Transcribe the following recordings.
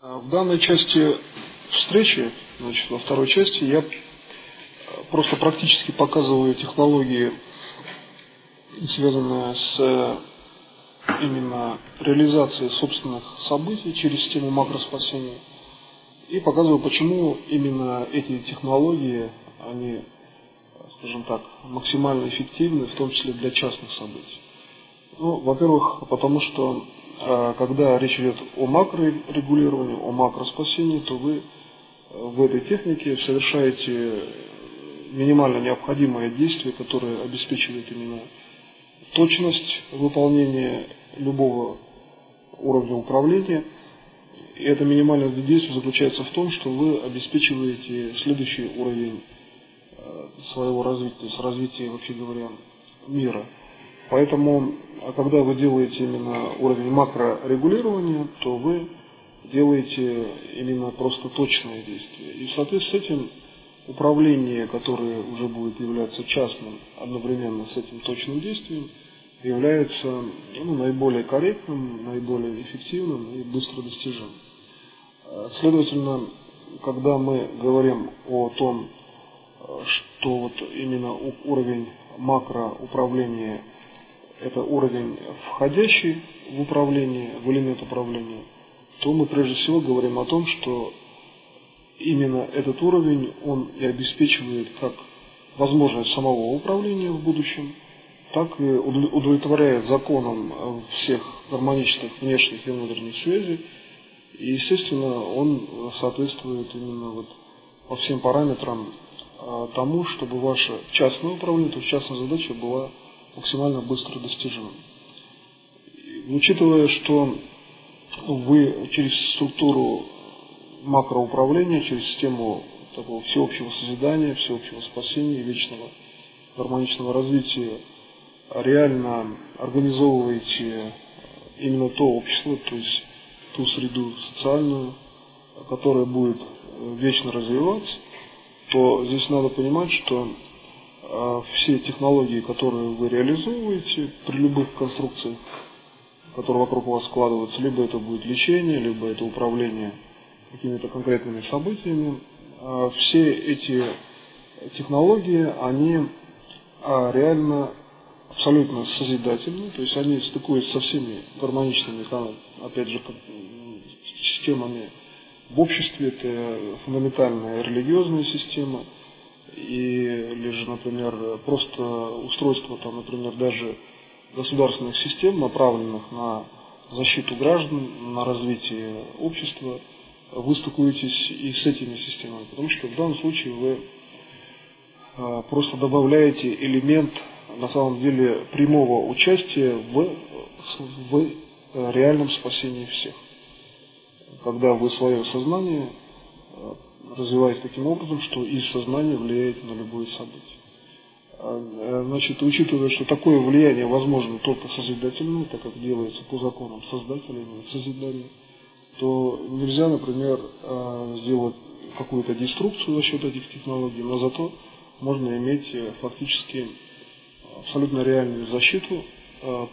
В данной части встречи, значит, во второй части, я просто практически показываю технологии, связанные с именно реализацией собственных событий через систему макроспасения. И показываю, почему именно эти технологии, они, скажем так, максимально эффективны, в том числе для частных событий. Ну, во-первых, потому что когда речь идет о макрорегулировании, о макроспасении, то вы в этой технике совершаете минимально необходимое действие, которое обеспечивает именно точность выполнения любого уровня управления. И это минимальное действие заключается в том, что вы обеспечиваете следующий уровень своего развития, то есть развития, вообще говоря, мира. Поэтому, когда вы делаете именно уровень макрорегулирования, то вы делаете именно просто точные действия. И в соответствии с этим управление, которое уже будет являться частным одновременно с этим точным действием, является наиболее корректным, наиболее эффективным и быстро достижимым. Следовательно, когда мы говорим о том, что вот именно уровень макроуправления – это уровень, входящий в управление, в элемент управления, то мы прежде всего говорим о том, что именно этот уровень, он и обеспечивает как возможность самого управления в будущем, так и удовлетворяет законам всех гармоничных внешних и внутренних связей. И, естественно, он соответствует именно вот по всем параметрам тому, чтобы ваше частное управление, то есть частная задача была максимально быстро достижимым. Учитывая, что вы через структуру макроуправления, через систему такого всеобщего созидания, всеобщего спасения, вечного гармоничного развития реально организовываете именно то общество, то есть ту среду социальную, которая будет вечно развиваться, то здесь надо понимать, что все технологии, которые вы реализовываете при любых конструкциях, которые вокруг вас складываются, либо это будет лечение, либо это управление какими-то конкретными событиями, все эти технологии, они реально абсолютно созидательны, то есть они стыкуются со всеми гармоничными, опять же, системами в обществе, это фундаментальная религиозная система, или же, например, просто устройство, например, даже государственных систем, направленных на защиту граждан, на развитие общества, вы стыкуетесь и с этими системами, потому что в данном случае вы просто добавляете элемент, на самом деле, прямого участия в реальном спасении всех. Когда вы свое сознание развиваете таким образом, что и сознание влияет на любое событие. Значит, учитывая, что такое влияние возможно только созидательное, так как делается по законам создателя, именно созидания, то нельзя, например, сделать какую-то деструкцию за счет этих технологий, но зато можно иметь фактически абсолютно реальную защиту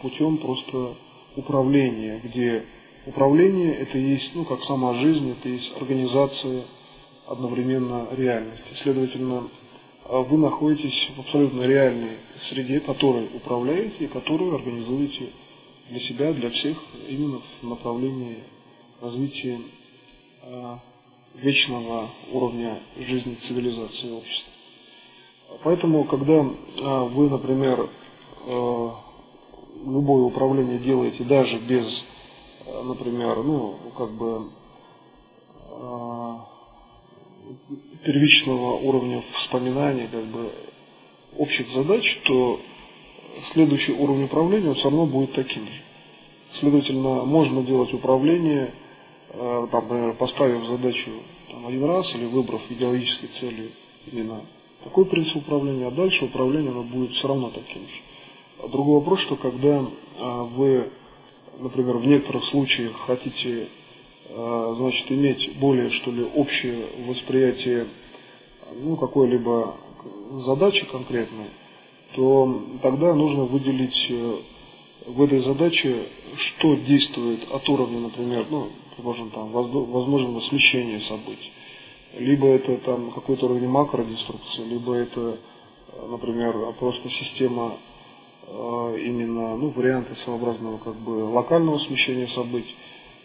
путем просто управления, где управление это есть, как сама жизнь, это есть организация одновременно реальности. Следовательно, вы находитесь в абсолютно реальной среде, которой управляете и которую организуете для себя, для всех, именно в направлении развития вечного уровня жизни, цивилизации общества. Поэтому, когда вы, например, любое управление делаете даже без, например, первичного уровня вспоминания, общих задач, то следующий уровень управления все равно будет таким же. Следовательно, можно делать управление, например, поставив задачу один раз или выбрав идеологической целью именно такой принцип управления, а дальше управление оно будет все равно таким же. Другой вопрос, что когда вы, например, в некоторых случаях хотите иметь более, общее восприятие какой-либо задачи конкретной, то тогда нужно выделить в этой задаче, что действует от уровня, например, ну, предположим, там, возможного смещения событий. Либо это там какой-то уровень макродеструкции, либо это, например, просто система именно, ну, варианта своеобразного как бы локального смещения событий.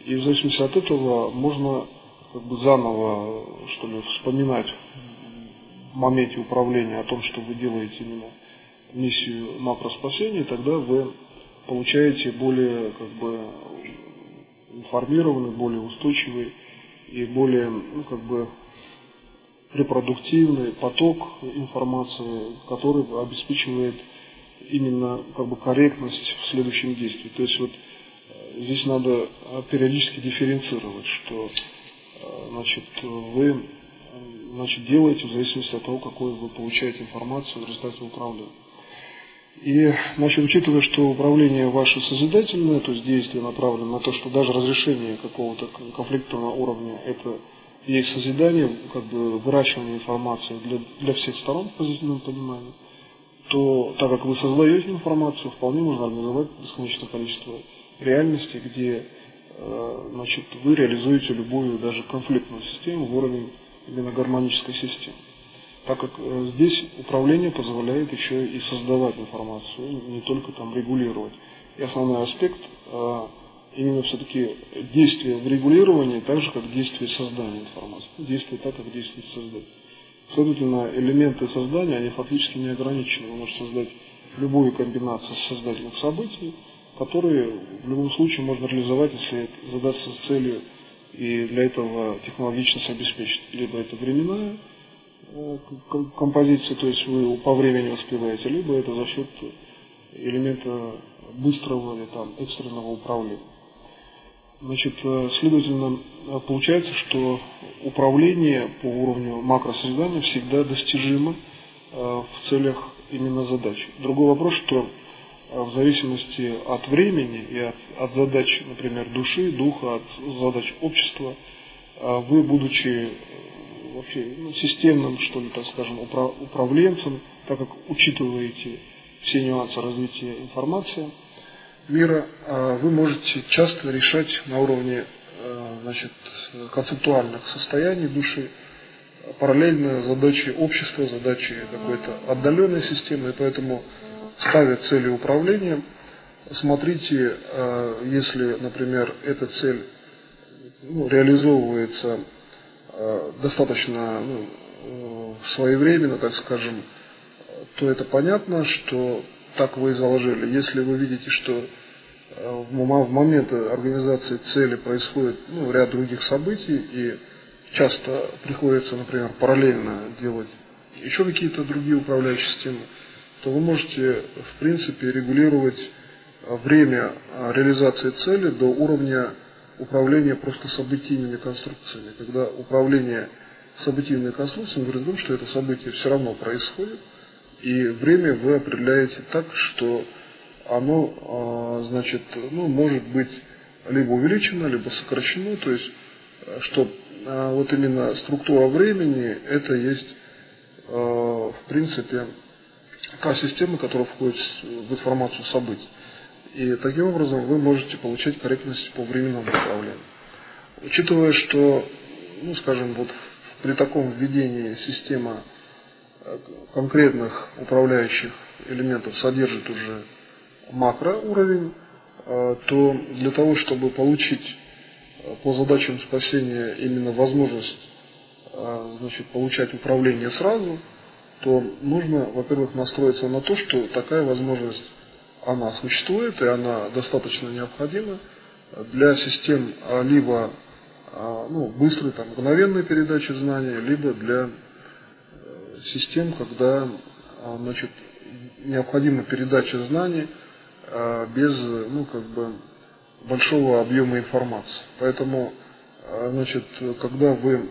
И в зависимости от этого можно как бы заново, что ли, вспоминать в моменте управления о том, что вы делаете именно миссию макроспасения, тогда вы получаете более как бы информированный, более устойчивый и более, ну, как бы репродуктивный поток информации, который обеспечивает именно как бы корректность в следующем действии. То есть вот здесь надо периодически дифференцировать, что значит, вы делаете в зависимости от того, какую вы получаете информацию в результате управления. И, значит, учитывая, что управление ваше созидательное, то есть действие направлено на то, что даже разрешение какого-то конфликтного уровня – это есть созидание, как бы выращивание информации для всех сторон в позитивном понимании, то так как вы создаете информацию, вполне можно организовать бесконечное количество реальностей, где значит, вы реализуете любую даже конфликтную систему в уровень именно гармонической системы. Так как здесь управление позволяет еще и создавать информацию, не только там регулировать. И основной аспект именно все-таки действие в регулировании, так же как действие создания информации. Действие так, как действует создатель. Следовательно, элементы создания, они фактически не ограничены. Вы можете создать любую комбинацию создательных событий, которые в любом случае можно реализовать, если задаться целью и для этого технологичность обеспечить. Либо это временная композиция, то есть вы по времени успеваете, либо это за счет элемента быстрого или там экстренного управления. Значит, следовательно, получается, что управление по уровню макросозидания всегда достижимо в целях именно задачи. Другой вопрос, что в зависимости от времени и от задач, например, души, духа, от задач общества, вы, будучи вообще системным, что ли, так скажем, управленцем, так как учитываете все нюансы развития информации мира, вы можете часто решать на уровне значит, концептуальных состояний души параллельно задачи общества, задачи какой-то отдаленной системы, и поэтому, ставя цели управления, смотрите, если, например, эта цель реализовывается достаточно своевременно, так скажем, то это понятно, что так вы и заложили. Если вы видите, что в момент организации цели происходит ряд других событий, и часто приходится, например, параллельно делать еще какие-то другие управляющие системы, то вы можете, в принципе, регулировать время реализации цели до уровня управления просто событийными конструкциями. Когда управление событийными конструкциями говорит о том, что это событие все равно происходит, и время вы определяете так, что оно, значит, может быть либо увеличено, либо сокращено, то есть, что вот именно структура времени это есть, в принципе, та система, которая входит в информацию событий. И таким образом вы можете получать корректность по временному управлению. Учитывая, что, скажем, вот при таком введении система конкретных управляющих элементов содержит уже макроуровень, то для того, чтобы получить по задачам спасения именно возможность значит, получать управление сразу, то нужно, во-первых, настроиться на то, что такая возможность она существует и она достаточно необходима для систем либо быстрой, мгновенной передачи знаний, либо для систем, когда значит, необходима передача знаний без большого объема информации. Поэтому, значит, когда вы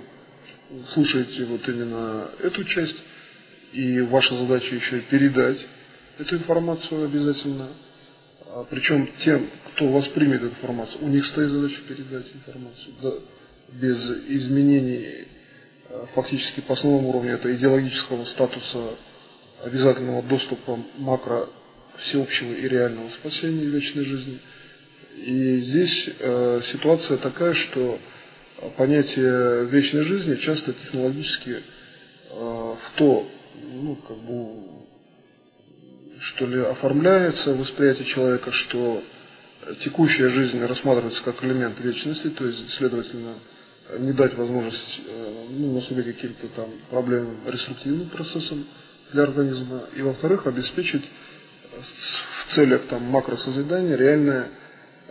слушаете вот именно эту часть, и ваша задача еще и передать эту информацию обязательно, причем тем, кто воспримет эту информацию, у них стоит задача передать информацию, да, без изменений фактически по основному уровню, это идеологического статуса обязательного доступа всеобщего и реального спасения и вечной жизни. И здесь ситуация такая, что понятие вечной жизни часто технологически что ли, оформляется восприятие человека, что текущая жизнь рассматривается как элемент вечности, то есть, следовательно, не дать возможность на себе каким-то там проблемным реструктивным процессам для организма, и, во-вторых, обеспечить в целях там макросозидания реальное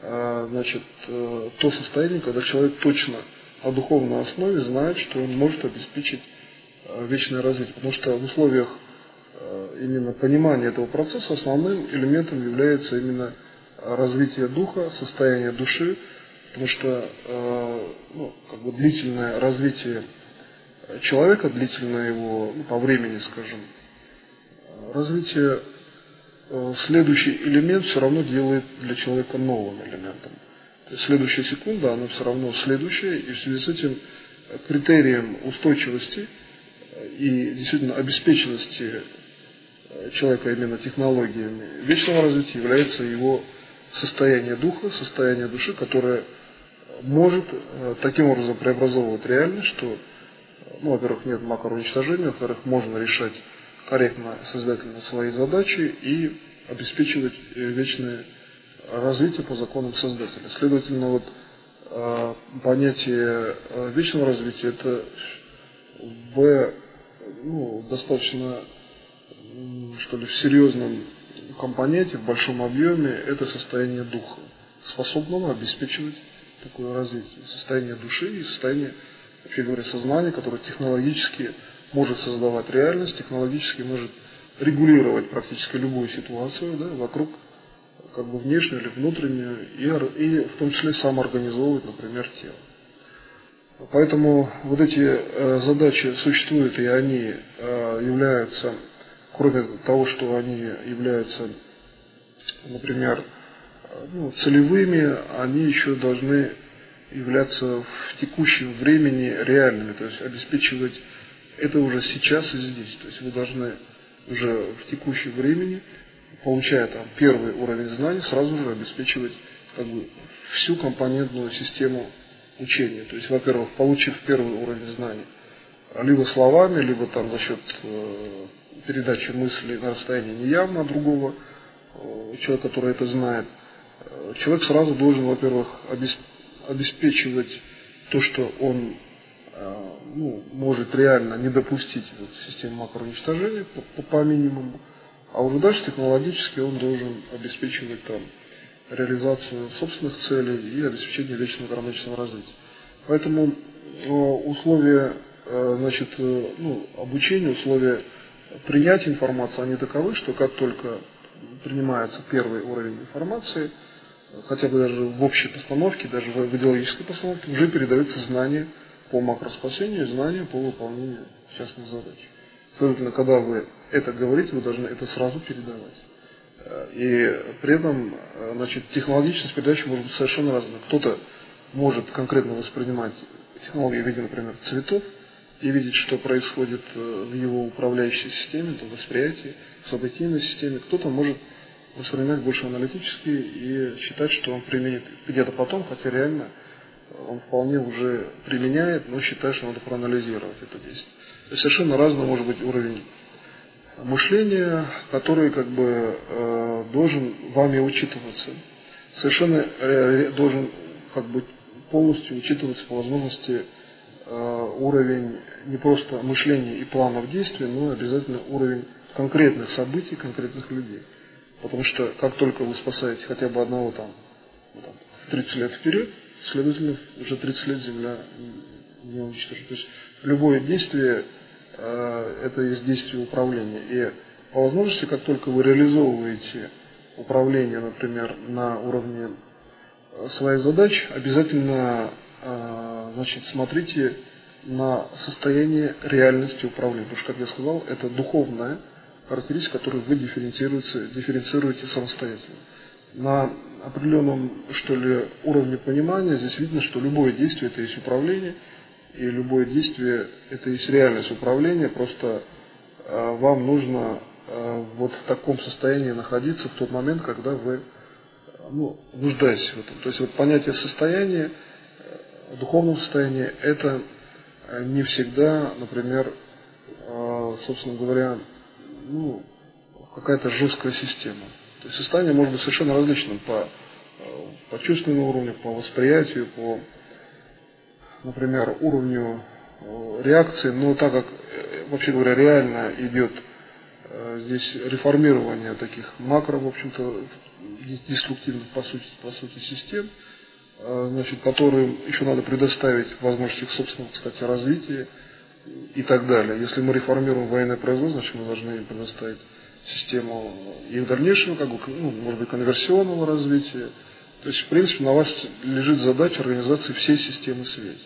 то состояние, когда человек точно на духовной основе знает, что он может обеспечить вечное развитие. Потому что в условиях именно понимания этого процесса основным элементом является именно развитие духа, состояние души, потому что длительное развитие человека, длительное его по времени, скажем, развитие, следующий элемент все равно делает для человека новым элементом. То есть следующая секунда, она все равно следующая, и в связи с этим критерием устойчивости и действительно обеспеченности человека именно технологиями вечного развития является его состояние духа, состояние души, которое может таким образом преобразовывать реальность, что, во-первых, нет макроуничтожения, во-вторых, можно решать корректно, созидательно свои задачи и обеспечивать вечное развитие по законам Создателя. Следовательно, понятие вечного развития это достаточно, в серьезном компоненте, в большом объеме, это состояние духа, способного обеспечивать такое развитие. Состояние души и состояние, вообще говоря, сознания, которое технологически может создавать реальность, технологически может регулировать практически любую ситуацию, вокруг, внешнюю или внутреннюю, и в том числе самоорганизовывать, например, тело. Поэтому эти задачи существуют, и они являются, кроме того, что они являются, например, целевыми, они еще должны являться в текущем времени реальными, то есть обеспечивать это уже сейчас и здесь. То есть вы должны уже в текущем времени, получая там первый уровень знаний, сразу же обеспечивать всю компонентную систему учения. То есть, во-первых, получив первый уровень знаний, либо словами, либо там за счет передачи мысли на расстоянии неявно другого человека, который это знает, человек сразу должен, во-первых, обеспечивать то, что он может реально не допустить систему макроуничтожения по минимуму, а уже дальше технологически он должен обеспечивать там реализацию собственных целей и обеспечение вечного гармоничного развития. Поэтому условия обучения, условия принятия информации, они таковы, что как только принимается первый уровень информации, хотя бы даже в общей постановке, даже в идеологической постановке, уже передаются знания по макроспасению и знания по выполнению частных задач. Следовательно, когда вы это говорите, вы должны это сразу передавать. И при этом, технологичность передачи может быть совершенно разная. Кто-то может конкретно воспринимать технологии в виде, например, цветов, и видеть, что происходит в его управляющей системе, в восприятии, в событийной системе. Кто-то может воспринимать больше аналитически и считать, что он применит где-то потом, хотя реально он вполне уже применяет, но считает, что надо проанализировать это действие. То есть совершенно разный может быть уровень мышления, который должен вами учитываться. Совершенно должен полностью учитываться по возможности уровень не просто мышления и планов действий, но обязательно уровень конкретных событий, конкретных людей. Потому что как только вы спасаете хотя бы одного в 30 лет вперед, следовательно, уже 30 лет Земля не уничтожит. То есть любое действие это есть действие управления. И по возможности, как только вы реализовываете управление, например, на уровне своих задач, обязательно смотрите на состояние реальности управления. Потому что, как я сказал, это духовная характеристика, которую вы дифференцируете самостоятельно. На определенном, уровне понимания здесь видно, что любое действие это есть управление, и любое действие это есть реальность управления, просто вам нужно вот в таком состоянии находиться в тот момент, когда вы нуждаетесь в этом. То есть вот понятие состояния, духовного состояния, это не всегда, например, собственно говоря, какая-то жесткая система. То есть состояние может быть совершенно различным по чувственному уровню, по восприятию, по, например, уровню реакции, но так как, вообще говоря, реально идет здесь реформирование таких макро, в общем-то, деструктивных по сути систем, значит, которым еще надо предоставить возможность их собственного, кстати, развития и так далее. Если мы реформируем военное производство, значит, мы должны им предоставить систему их дальнейшего, может быть, конверсионного развития. То есть, в принципе, на вас лежит задача организации всей системы связи.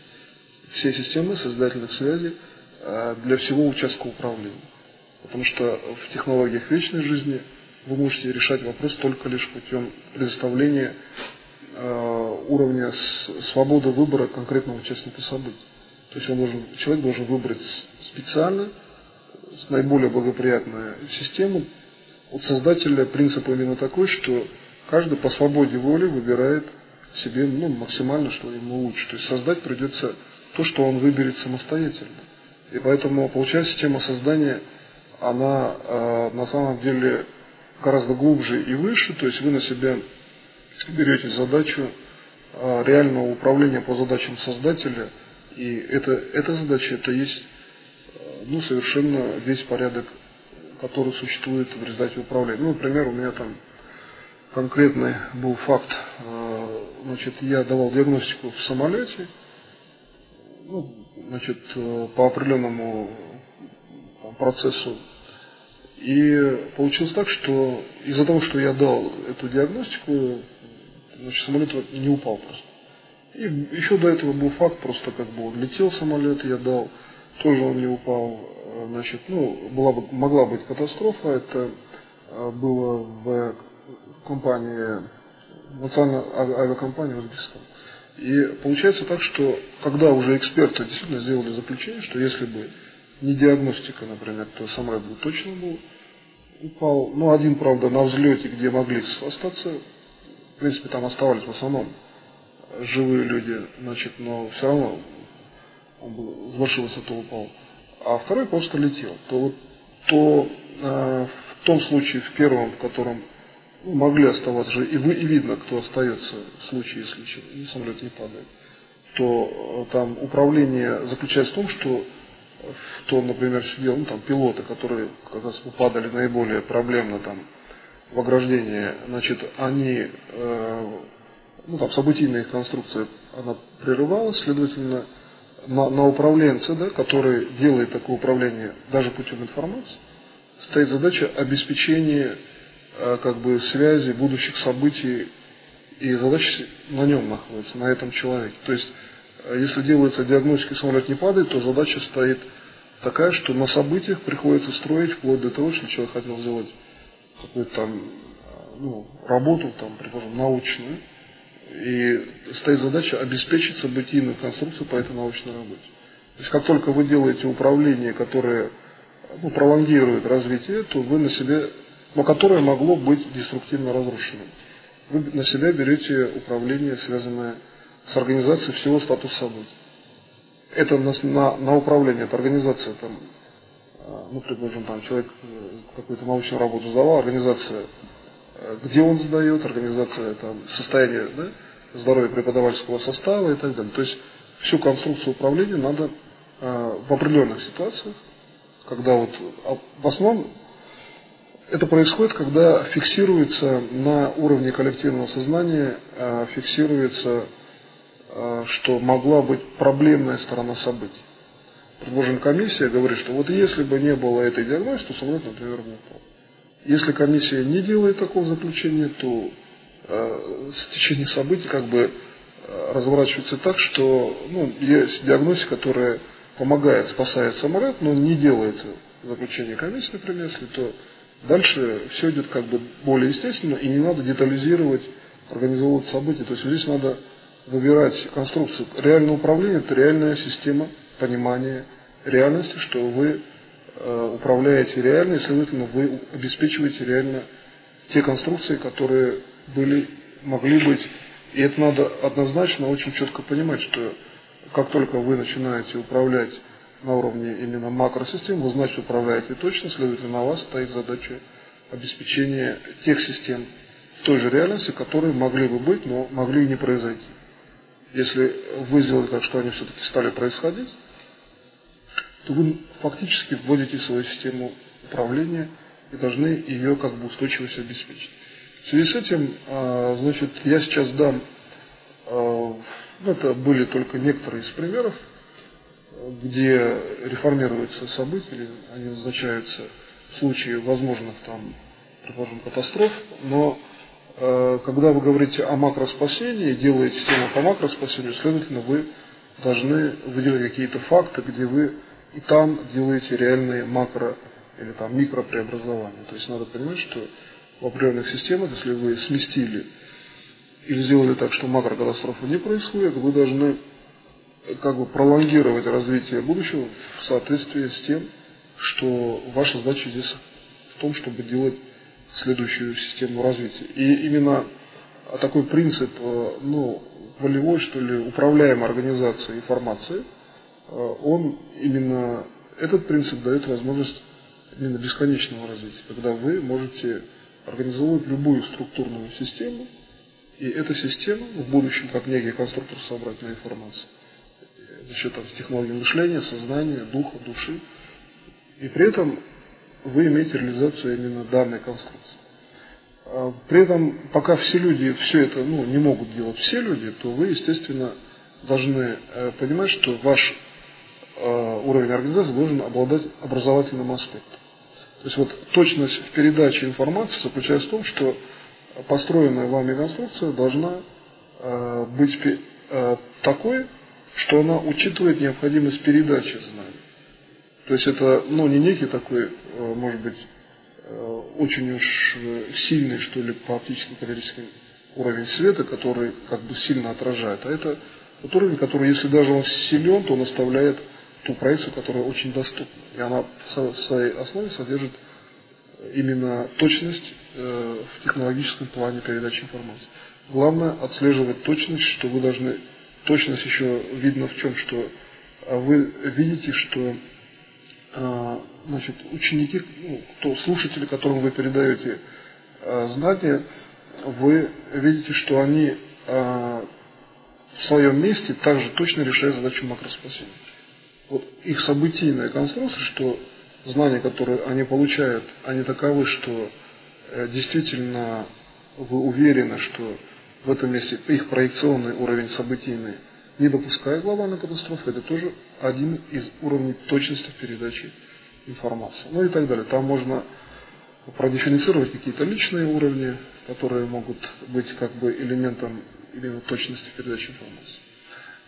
Всей системы создательных связей для всего участка управления. Потому что в технологиях вечной жизни вы можете решать вопрос только лишь путем предоставления уровня свободы выбора конкретного участника событий. То есть человек должен выбрать специально наиболее благоприятную систему. От создателя принцип именно такой, что каждый по свободе воли выбирает себе максимально, что ему лучше. То есть создать придется то, что он выберет самостоятельно. И поэтому получается система создания, она на самом деле гораздо глубже и выше. То есть вы на себя берете задачу реального управления по задачам создателя. И эта задача, это есть совершенно весь порядок, который существует в результате управления. Например, у меня там конкретный был факт. Значит, я давал диагностику в самолете, по определенному процессу. И получилось так, что из-за того, что я дал эту диагностику, самолет не упал просто. И еще до этого был факт, просто он летел самолет, я дал, тоже он не упал. Могла быть катастрофа, это было в компании, национальной авиакомпании Узбекистан. И получается так, что когда уже эксперты действительно сделали заключение, что если бы не диагностика, например, то самолет бы точно упал. Один, правда, на взлете, где могли остаться, в принципе, там оставались в основном живые люди, но все равно он был с большой высоты упал. А второй просто летел. То в том случае, в первом, в котором могли оставаться же, и видно, кто остается в случае, если самолет не падает, то там управление заключается в том, что например, сидел, пилоты, которые как раз попадали наиболее проблемно в ограждение, они, событийная их конструкция, она прерывалась, следовательно, на управленце, который делает такое управление даже путем информации, стоит задача обеспечения связи будущих событий, и задача на нем находится, на этом человеке. То есть, если делается диагностика, самолет не падает, то задача стоит такая, что на событиях приходится строить вплоть до того, что человек хотел сделать какую-то работу, предположим, научную, и стоит задача обеспечить событийную конструкцию по этой научной работе. То есть, как только вы делаете управление, которое пролонгирует развитие, то вы на себе, которое могло быть деструктивно разрушенным, вы на себя берете управление, связанное с организацией всего статуса событий. Это на управление, это организация, предположим, человек какую-то научную работу сдавал, организация, где он сдает, организация состояние здоровья преподавательского состава и так далее. То есть всю конструкцию управления надо в определенных ситуациях, когда в основном это происходит, когда фиксируется на уровне коллективного сознания, фиксируется, что могла быть проблемная сторона событий. Предположим, комиссия говорит, что если бы не было этой диагностики, то самолет, например, не упал. Если комиссия не делает такого заключения, то с течением событий разворачивается так, что есть диагностика, которая помогает, спасает самолет, но не делается заключение комиссии, например, если то дальше все идет более естественно, и не надо детализировать, организовывать события. То есть здесь надо выбирать конструкцию. Реальное управление – это реальная система понимания реальности, что вы управляете реально, и, следовательно, вы обеспечиваете реально те конструкции, которые могли быть. И это надо однозначно очень четко понимать, что как только вы начинаете управлять на уровне именно макросистем, вы, значит, управляете точно, следовательно, на вас стоит задача обеспечения тех систем в той же реальности, которые могли бы быть, но могли и не произойти. Если вы сделали так, что они все-таки стали происходить, то вы фактически вводите свою систему управления и должны ее как бы устойчивость обеспечить. В связи с этим, значит, я сейчас дам, это были только некоторые из примеров, где реформируются события, или они назначаются в случае возможных там, предположим, катастроф, но когда вы говорите о макроспасении, делаете систему по макроспасению, следовательно, вы должны выделить какие-то факты, где вы и там делаете реальные макро- или там микропреобразования. То есть надо понимать, что в определенных системах, если вы сместили или сделали так, что макрокатастрофа не происходит, вы должны как бы пролонгировать развитие будущего в соответствии с тем, что ваша задача здесь в том, чтобы делать следующую систему развития. И именно такой принцип, волевой, что ли, управляемой организации информации, этот принцип дает возможность именно бесконечного развития, когда вы можете организовывать любую структурную систему, и эта система в будущем, как некий конструктор собрательной информации, за счет технологий мышления, сознания, духа, души, и при этом вы имеете реализацию именно данной конструкции. При этом, пока все люди все это не могут делать все люди, то вы, естественно, должны понимать, что ваш уровень организации должен обладать образовательным аспектом. То есть вот точность в передаче информации заключается в том, что построенная вами конструкция должна быть такой, что она учитывает необходимость передачи знаний. То есть это не некий такой, может быть, очень уж сильный, что ли, по оптическим категорическим уровень света, который как бы сильно отражает, а это тот уровень, который, если даже он силен, то он оставляет ту проекцию, которая очень доступна. И она в своей основе содержит именно точность в технологическом плане передачи информации. Главное отслеживать точность, что вы должны... Точность еще видно в чем, что вы видите, что ученики, слушатели, которым вы передаете знания, вы видите, что они в своем месте также точно решают задачу макроспасения. Вот их событийная конструкция, что знания, которые они получают, они таковы, что действительно вы уверены, что в этом месте их проекционный уровень событийный не допускает глобальной катастрофы, это тоже один из уровней точности передачи информации. И так далее. Там можно продифференцировать какие-то личные уровни, которые могут быть как бы элементом именно точности передачи информации.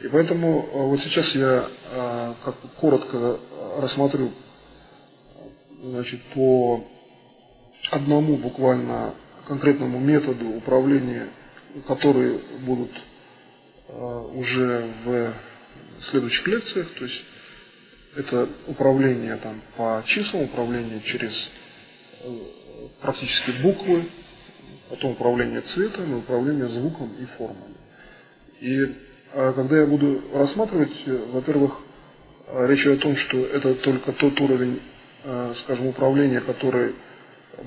И поэтому вот сейчас я как бы коротко рассмотрю по одному буквально конкретному методу управления, которые будут уже в следующих лекциях. То есть это управление по числам, управление через практически буквы, потом управление цветом и управление звуком и формами. И когда я буду рассматривать, во-первых, речь идет о том, что это только тот уровень, скажем, управления, который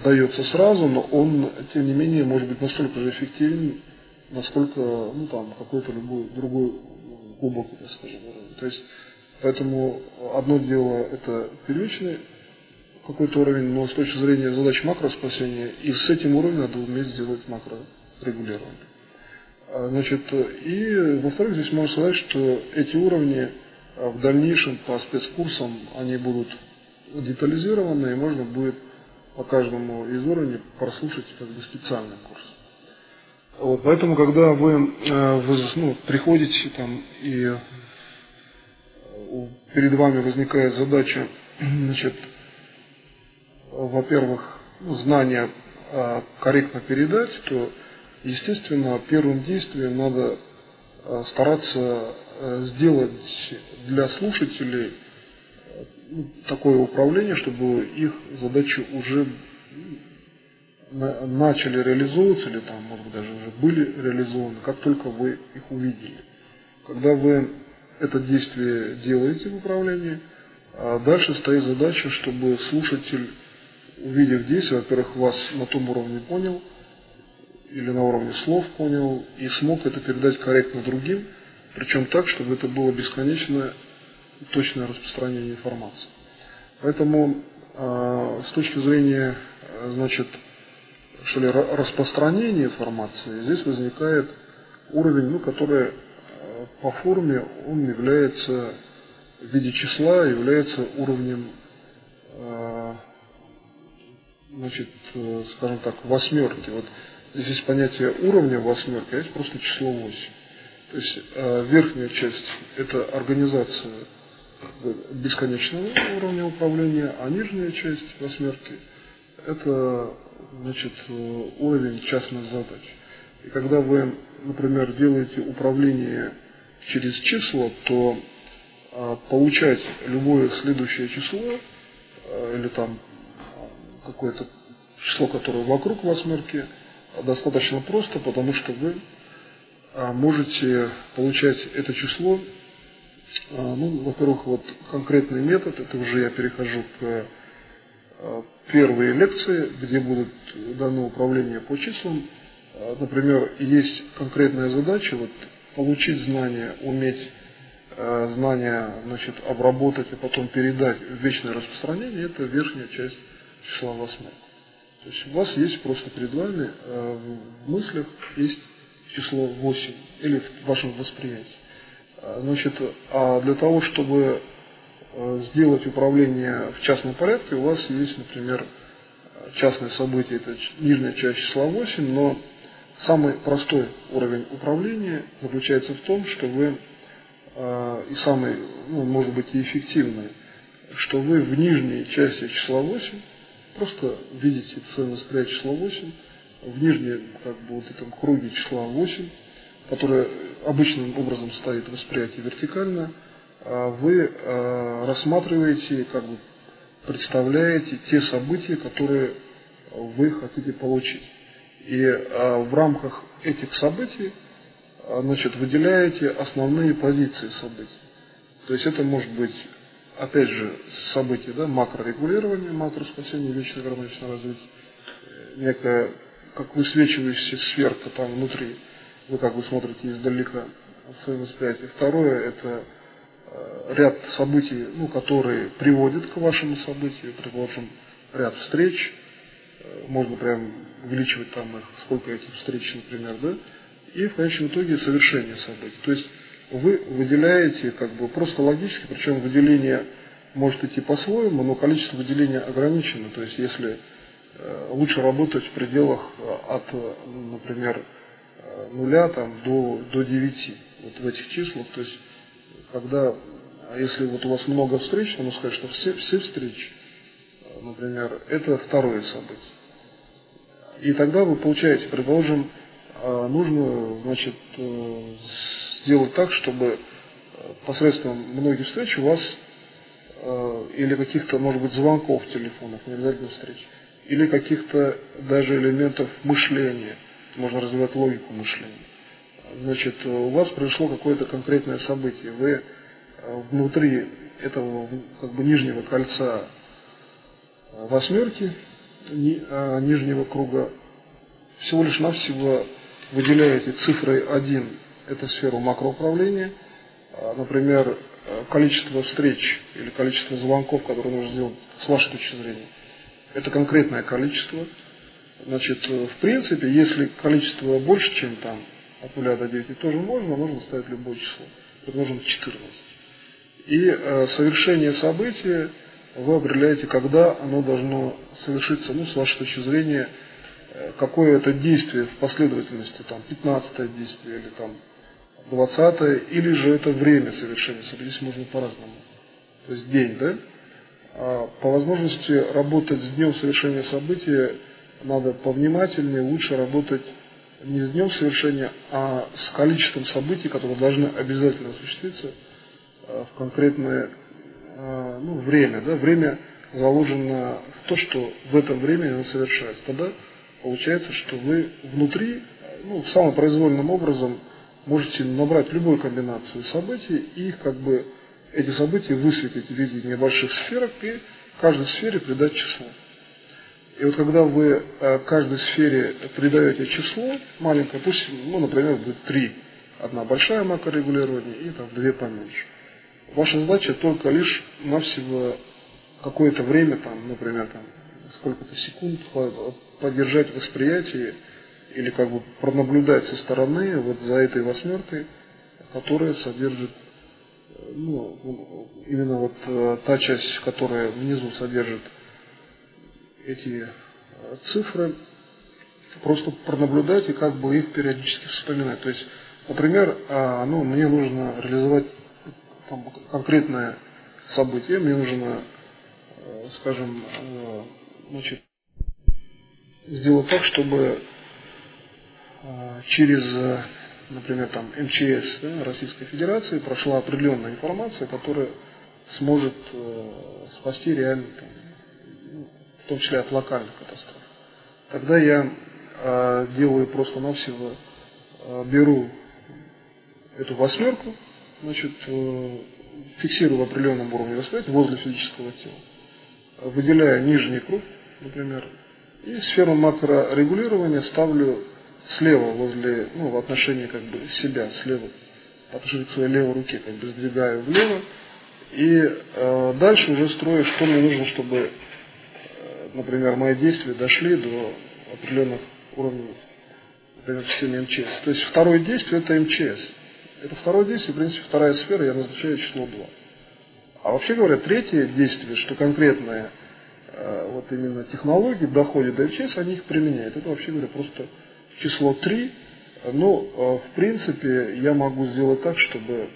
дается сразу, но он, тем не менее, может быть настолько же эффективен, насколько какой-то любой другой глубокий, так скажем, уровень. То есть, поэтому одно дело это первичный какой-то уровень, но с точки зрения задач макроспасения, и с этим уровнем надо уметь сделать макрорегулирование. И во-вторых, здесь можно сказать, что эти уровни в дальнейшем по спецкурсам они будут детализированы, и можно будет по каждому из уровней прослушать как бы специальный курс. Поэтому, когда вы приходите и перед вами возникает задача, во-первых, знания корректно передать, то, естественно, первым действием надо стараться сделать для слушателей такое управление, чтобы их задачи уже начали реализовываться, или там, может быть, даже уже были реализованы, как только вы их увидели. Когда вы это действие делаете в управлении, дальше стоит задача, чтобы слушатель, увидев действие, во-первых, вас на том уровне понял, или на уровне слов понял, и смог это передать корректно другим, причем так, чтобы это было бесконечное точное распространение информации. Поэтому с точки зрения, значит, что ли, распространения информации, здесь возникает уровень, который по форме он является в виде числа, является уровнем, значит, скажем так, восьмерки. Вот здесь есть понятие уровня восьмерки, а есть просто число 8. То есть верхняя часть – это организация бесконечного уровня управления, а нижняя часть восьмерки – это, значит, уровень частных задач. И когда вы, например, делаете управление через числа, то получать любое следующее число или там какое-то число, которое вокруг восьмерки, достаточно просто, потому что вы можете получать это число, во-первых, вот конкретный метод, это уже я перехожу к первой лекции, где будут даны управления по числам. Например, есть конкретная задача, получить знания, уметь знания, значит, обработать и потом передать в вечное распространение, это верхняя часть числа восьмерки. То есть у вас есть просто перед вами в мыслях есть число 8 или в вашем восприятии. Значит, а для того, чтобы сделать управление в частном порядке, у вас есть, например, частное событие, это нижняя часть числа 8, но самый простой уровень управления заключается в том, что вы, и самый, может быть, и эффективный, что вы в нижней части числа 8 просто видите в своем восприятии число 8, в нижнем, этом круге числа 8, которое обычным образом стоит в восприятии вертикально, вы рассматриваете, представляете те события, которые вы хотите получить. И в рамках этих событий, значит, выделяете основные позиции событий. То есть это может быть, опять же, события, макрорегулирования, макроспасения, вечное гармоничное развитие, некая, как высвечивающаяся сферка там внутри, вы смотрите издалека в своем восприятии. Второе – это ряд событий, которые приводят к вашему событию, предположим, ряд встреч, можно прям увеличивать там их, сколько этих встреч, например, и в конечном итоге совершение событий. То есть вы выделяете просто логически, причем выделение может идти по-своему, но количество выделения ограничено. То есть если лучше работать в пределах от, например, 0 до 9, в этих числах. То есть если у вас много встреч, то можно сказать, что все встречи, например, это второе событие. И тогда вы получаете, предположим, нужно, значит, сделать так, чтобы посредством многих встреч у вас или каких-то, может быть, звонков в телефонах, не обязательно встреч, или каких-то даже элементов мышления, можно развивать логику мышления. Значит, у вас произошло какое-то конкретное событие, вы внутри этого нижнего кольца восьмерки, нижнего круга, всего лишь навсего выделяете цифрой 1, это сферу макроуправления, например, количество встреч или количество звонков, которые нужно сделать с вашей точки зрения, это конкретное количество. Значит, в принципе, если количество больше, чем там от 0 до 9, тоже можно ставить любое число, предположим, 14. И совершение события вы определяете, когда оно должно совершиться, с вашей точки зрения, какое это действие в последовательности, 15-е действие или 20-е, или же это время совершения события. Здесь можно по-разному. То есть день, По возможности работать с днем совершения события надо повнимательнее, лучше работать не с днем совершения, а с количеством событий, которые должны обязательно осуществиться в конкретное время, да, время заложено в то, что в это время оно совершается. Тогда получается, что вы внутри, самопроизвольным образом можете набрать любую комбинацию событий и их эти события высветить в виде небольших сферок и каждой сфере придать число. И вот когда вы каждой сфере придаете число маленькое, пусть, например, будет 3, одна большая макрорегулирование и там 2 поменьше. Ваша задача только лишь навсего какое-то время, например, сколько-то секунд поддержать восприятие или пронаблюдать со стороны вот за этой восьмеркой, которая содержит, именно вот та часть, которая внизу содержит эти цифры, просто пронаблюдать и их периодически вспоминать. То есть, например, мне нужно реализовать конкретное событие, мне нужно, скажем, сделать так, чтобы через, например, МЧС, да, Российской Федерации прошла определенная информация, которая сможет спасти реально, в том числе от локальных катастроф. Тогда я делаю просто-навсего, беру эту восьмерку, фиксирую в определенном уровне восприятия возле физического тела, выделяю нижний круг, например, и сферу макрорегулирования ставлю слева возле, в отношении себя, слева, по отношению к своей левой руке, сдвигаю влево, и дальше уже строю, что мне нужно, чтобы, например, мои действия дошли до определенных уровней, например, в системе МЧС. То есть второе действие это МЧС. Это второе действие, в принципе, вторая сфера, я назначаю число 2. А вообще говоря, третье действие, что конкретное вот именно технологии доходят до МЧС, они их применяют. Это вообще говоря просто число 3. Но в принципе я могу сделать так, чтобы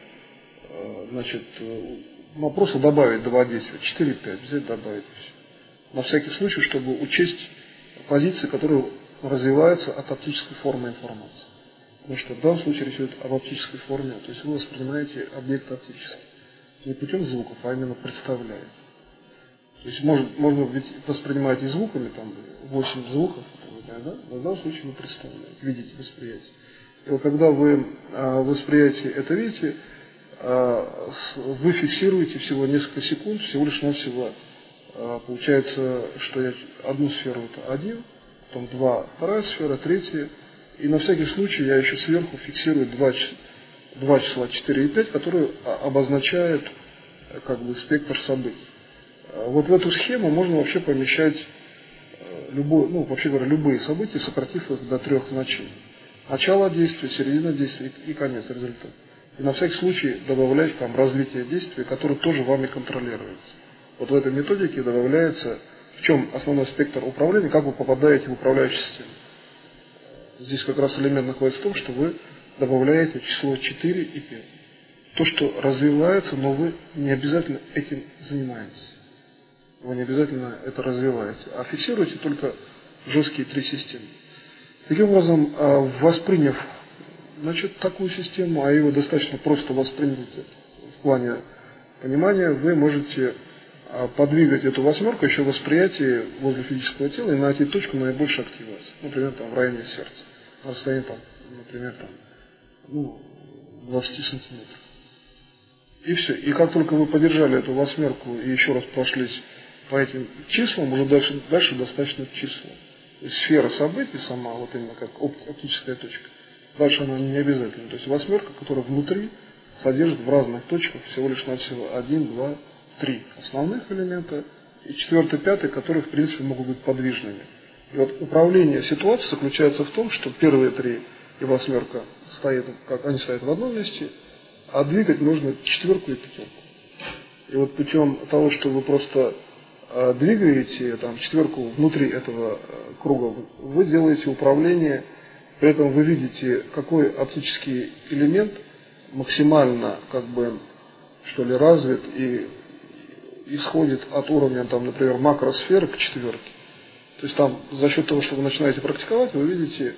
просто добавить 2 действия, 4, 5, взять, добавить и все. На всякий случай, чтобы учесть позиции, которые развиваются от оптической формы информации. Потому что в данном случае речь идет об оптической форме, то есть вы воспринимаете объект оптически. Не путем звуков, а именно представляете. То есть можно ведь воспринимать и звуками, 8 звуков, да? Но в данном случае вы представляете, видите восприятие. И вот когда вы восприятие это видите, вы фиксируете всего несколько секунд, всего лишь навсего. Получается, что я одну сферу это 1, потом 2, вторая сфера, третья. И на всякий случай я еще сверху фиксирую два числа 4 и 5, которые обозначают спектр событий. Вот в эту схему можно вообще помещать любые события, сократив их до 3 значений. Начало действия, середина действия и конец результата. И на всякий случай добавлять развитие действия, которое тоже вами контролируется. Вот в этой методике добавляется, в чем основной спектр управления, как вы попадаете в управляющую систему. Здесь как раз элемент находится в том, что вы добавляете число 4 и 5. То, что развивается, но вы не обязательно этим занимаетесь. Вы не обязательно это развиваете, а фиксируете только жесткие 3 системы. Таким образом, восприняв такую систему, а ее достаточно просто воспринять в плане понимания, вы можете подвигать эту восьмерку еще восприятие возле физического тела и найти точку наибольшей активации. Например, в районе сердца. На расстоянии, например, 20 сантиметров. И все. И как только вы подержали эту восьмерку и еще раз прошлись по этим числам, уже дальше достаточно числа. То есть сфера событий сама, вот именно как оптическая точка, дальше она не обязательно. То есть восьмерка, которая внутри содержит в разных точках всего лишь навсего 1, 2, 3 основных элемента и 4, 5, которые в принципе могут быть подвижными. И вот управление ситуацией заключается в том, что первые 3 и восьмерка они стоят в одном месте, а двигать нужно 4 и 5. И вот путем того, что вы просто двигаете 4 внутри этого круга, вы делаете управление, при этом вы видите, какой оптический элемент максимально развит и исходит от уровня, например, макросферы к 4. То есть за счет того, что вы начинаете практиковать, вы видите,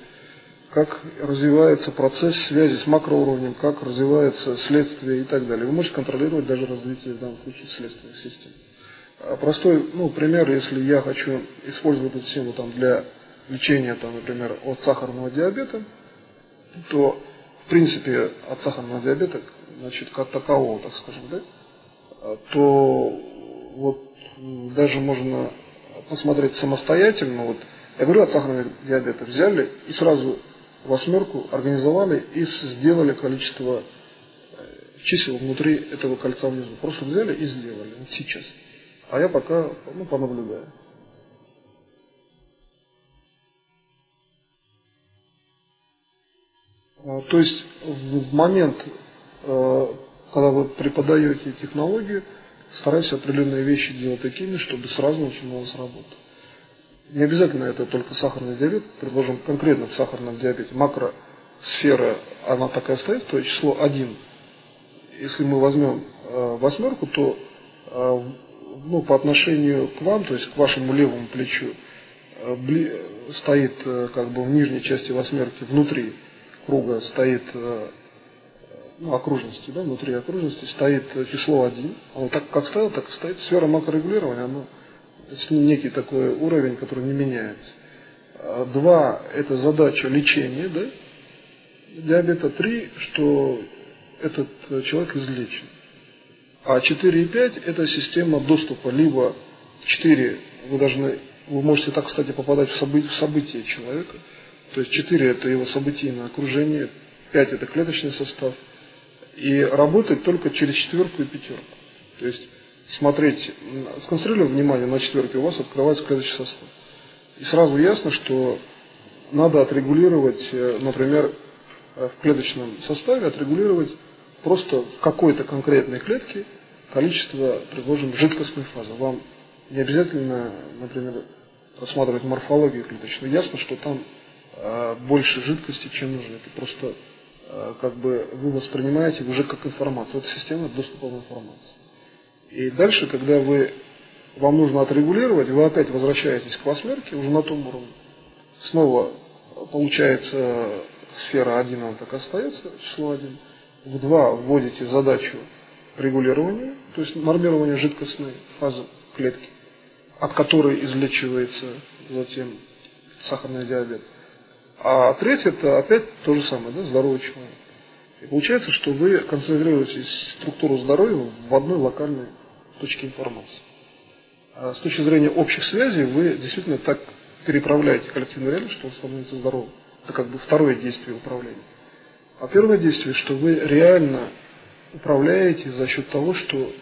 как развивается процесс связи с макроуровнем, как развивается следствие и так далее. Вы можете контролировать даже развитие в данном случае следственных систем. Простой пример, если я хочу использовать эту систему для лечения, например, от сахарного диабета, то в принципе от сахарного диабета, как такового, так скажем, то даже можно посмотреть самостоятельно. Я говорю, от сахарного диабета взяли и сразу восьмерку организовали и сделали количество чисел внутри этого кольца внизу. Просто взяли и сделали. Сейчас. А я пока понаблюдаю. То есть в момент, когда вы преподаете технологию, старайтесь определенные вещи делать такими, чтобы сразу начиналась работа. Не обязательно это только сахарный диабет, предложим конкретно в сахарном диабете. Макросфера, она такая стоит, то есть число 1. Если мы возьмем восьмерку, то по отношению к вам, то есть к вашему левому плечу, стоит в нижней части восьмерки, внутри круга стоит окружности, внутри окружности стоит число 1. Оно как стояло, так и стоит. Сфера макрорегулирования, это некий такой уровень, который не меняется. 2 – это задача лечения, диабета. 3, что этот человек излечен. А 4 и 5 – это система доступа. Либо 4 вы можете так, кстати, попадать в события человека. То есть 4 – это его событийное окружение, 5 – это клеточный состав. И работать только через 4 и 5. То есть сконцентрировав внимание на 4, у вас открывается клеточный состав. И сразу ясно, что надо отрегулировать, например, в клеточном составе, отрегулировать просто в какой-то конкретной клетке количество, предложим, жидкостной фазы. Вам не обязательно, например, рассматривать морфологию клеточную. Ясно, что там больше жидкости, чем нужно. Это просто вы воспринимаете уже как информацию. Это система доступа в информацию. И дальше, когда вам нужно отрегулировать, вы опять возвращаетесь к восьмерке, уже на том уровне. Снова получается сфера 1, она так остается, число 1. В 2 вводите задачу регулирования, то есть нормирования жидкостной фазы клетки, от которой излечивается затем сахарный диабет. А 3 – это опять то же самое, здоровый человек. И получается, что вы концентрируете структуру здоровья в одной локальной точке информации. А с точки зрения общих связей вы действительно так переправляете коллективную реальность, что он становится здоровым. Это второе действие управления. А первое действие, что вы реально управляете за счет того, что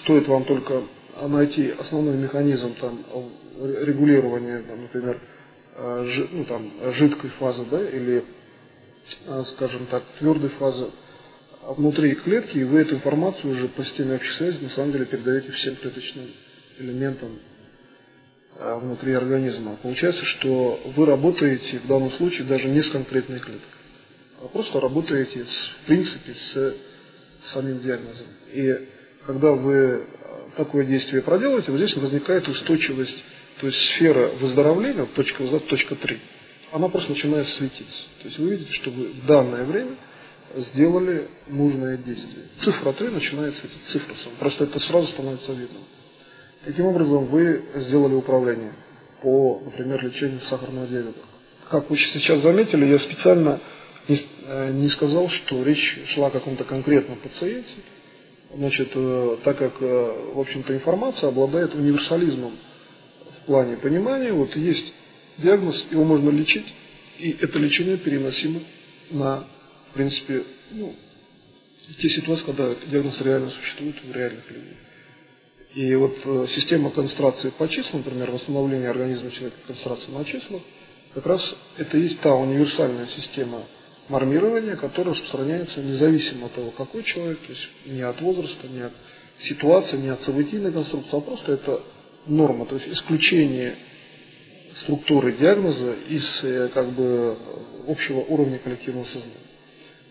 стоит вам только найти основной механизм регулирования, например, жидкой фазы, или, скажем так, твердой фазы внутри клетки, и вы эту информацию уже по системе общей связи на самом деле передаете всем клеточным элементам внутри организма. Получается, что вы работаете в данном случае даже не с конкретной клеткой, а просто работаете в принципе с самим диагнозом. И когда вы такое действие проделаете, здесь возникает устойчивость, то есть сфера выздоровления, точка 3, она просто начинает светиться. То есть вы видите, что вы в данное время сделали нужное действие. Цифра 3 начинает светить, цифра сама. Просто это сразу становится видно. Таким образом, вы сделали управление по, например, лечению сахарного диабета. Как вы сейчас заметили, я специально не сказал, что речь шла о каком-то конкретном пациенте. Так как, в общем-то, информация обладает универсализмом в плане понимания. Есть диагноз, его можно лечить, и это лечение переносимо на, в принципе, те ситуации, когда диагноз реально существует у реальных людей. И система концентрации по числам, например, восстановление организма человека концентрации на числах, как раз это и есть та универсальная система нормирования, которая распространяется независимо от того, какой человек, то есть не от возраста, не от ситуации, не от событийной конструкции, а просто это норма, то есть исключение структуры диагноза из общего уровня коллективного сознания.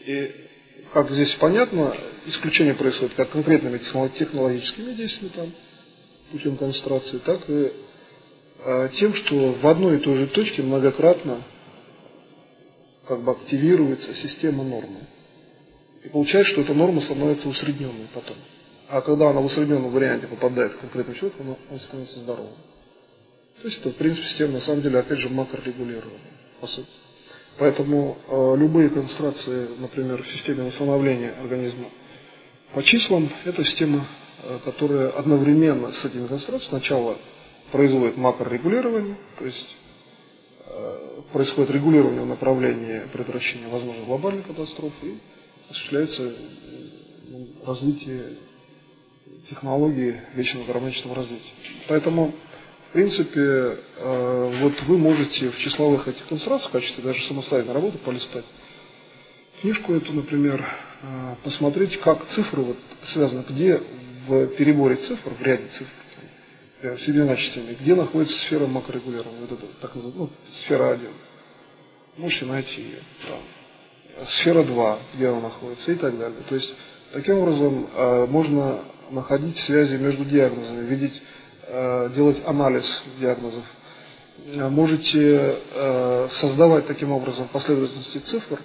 И как здесь понятно, исключение происходит как конкретными технологическими действиями путем концентрации, так и тем, что в одной и той же точке многократно как бы активируется система нормы. И получается, что эта норма становится усредненной потом. А когда она в усредненном варианте попадает в конкретный человек, он становится здоровым. То есть это, в принципе, система, на самом деле, опять же, макрорегулируемая, по сути. Поэтому любые концентрации, например, в системе восстановления организма по числам, это система, которая одновременно с этими концентрациями сначала производит макрорегулирование, то есть происходит регулирование в направлении предотвращения возможной глобальной катастрофы и осуществляется развитие технологии вечного гармоничного развития. Поэтому, в принципе, вот вы можете в числовых этих концентрациях в качестве даже самостоятельной работы полистать книжку эту, например, посмотреть, как цифры вот связаны, где в переборе цифр, в ряде цифр, в серединачислительной, где находится сфера макрорегулирования, вот это, так называемая, сфера 1. Можете найти ее. Да. Сфера 2, где она находится и так далее. То есть, таким образом, можно находить связи между диагнозами, делать анализ диагнозов. Можете создавать таким образом последовательности цифр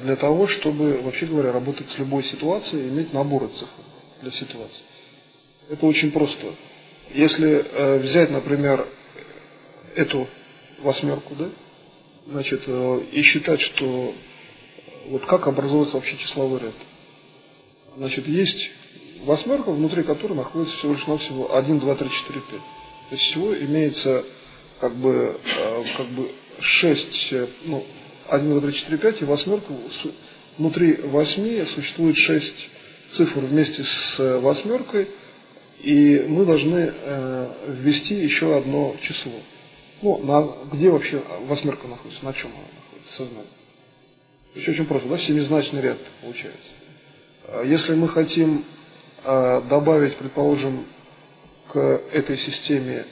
для того, чтобы, вообще говоря, работать с любой ситуацией и иметь наборы цифр для ситуации. Это очень просто. Если взять, например, эту восьмерку, да, значит, и считать, что вот как образуется вообще числовой ряд. Значит, есть восьмерка, внутри которой находится всего лишь навсего 1, 2, 3, 4, 5. То есть всего имеется как бы 6, 1, 2, 3, 4, 5, и восьмерка, внутри 8 существует 6 цифр вместе с восьмеркой, и мы должны ввести еще одно число. Где вообще восьмерка находится, на чем она находится в сознании. То есть очень просто, да, семизначный ряд получается. Если мы хотим добавить, предположим, к этой системе,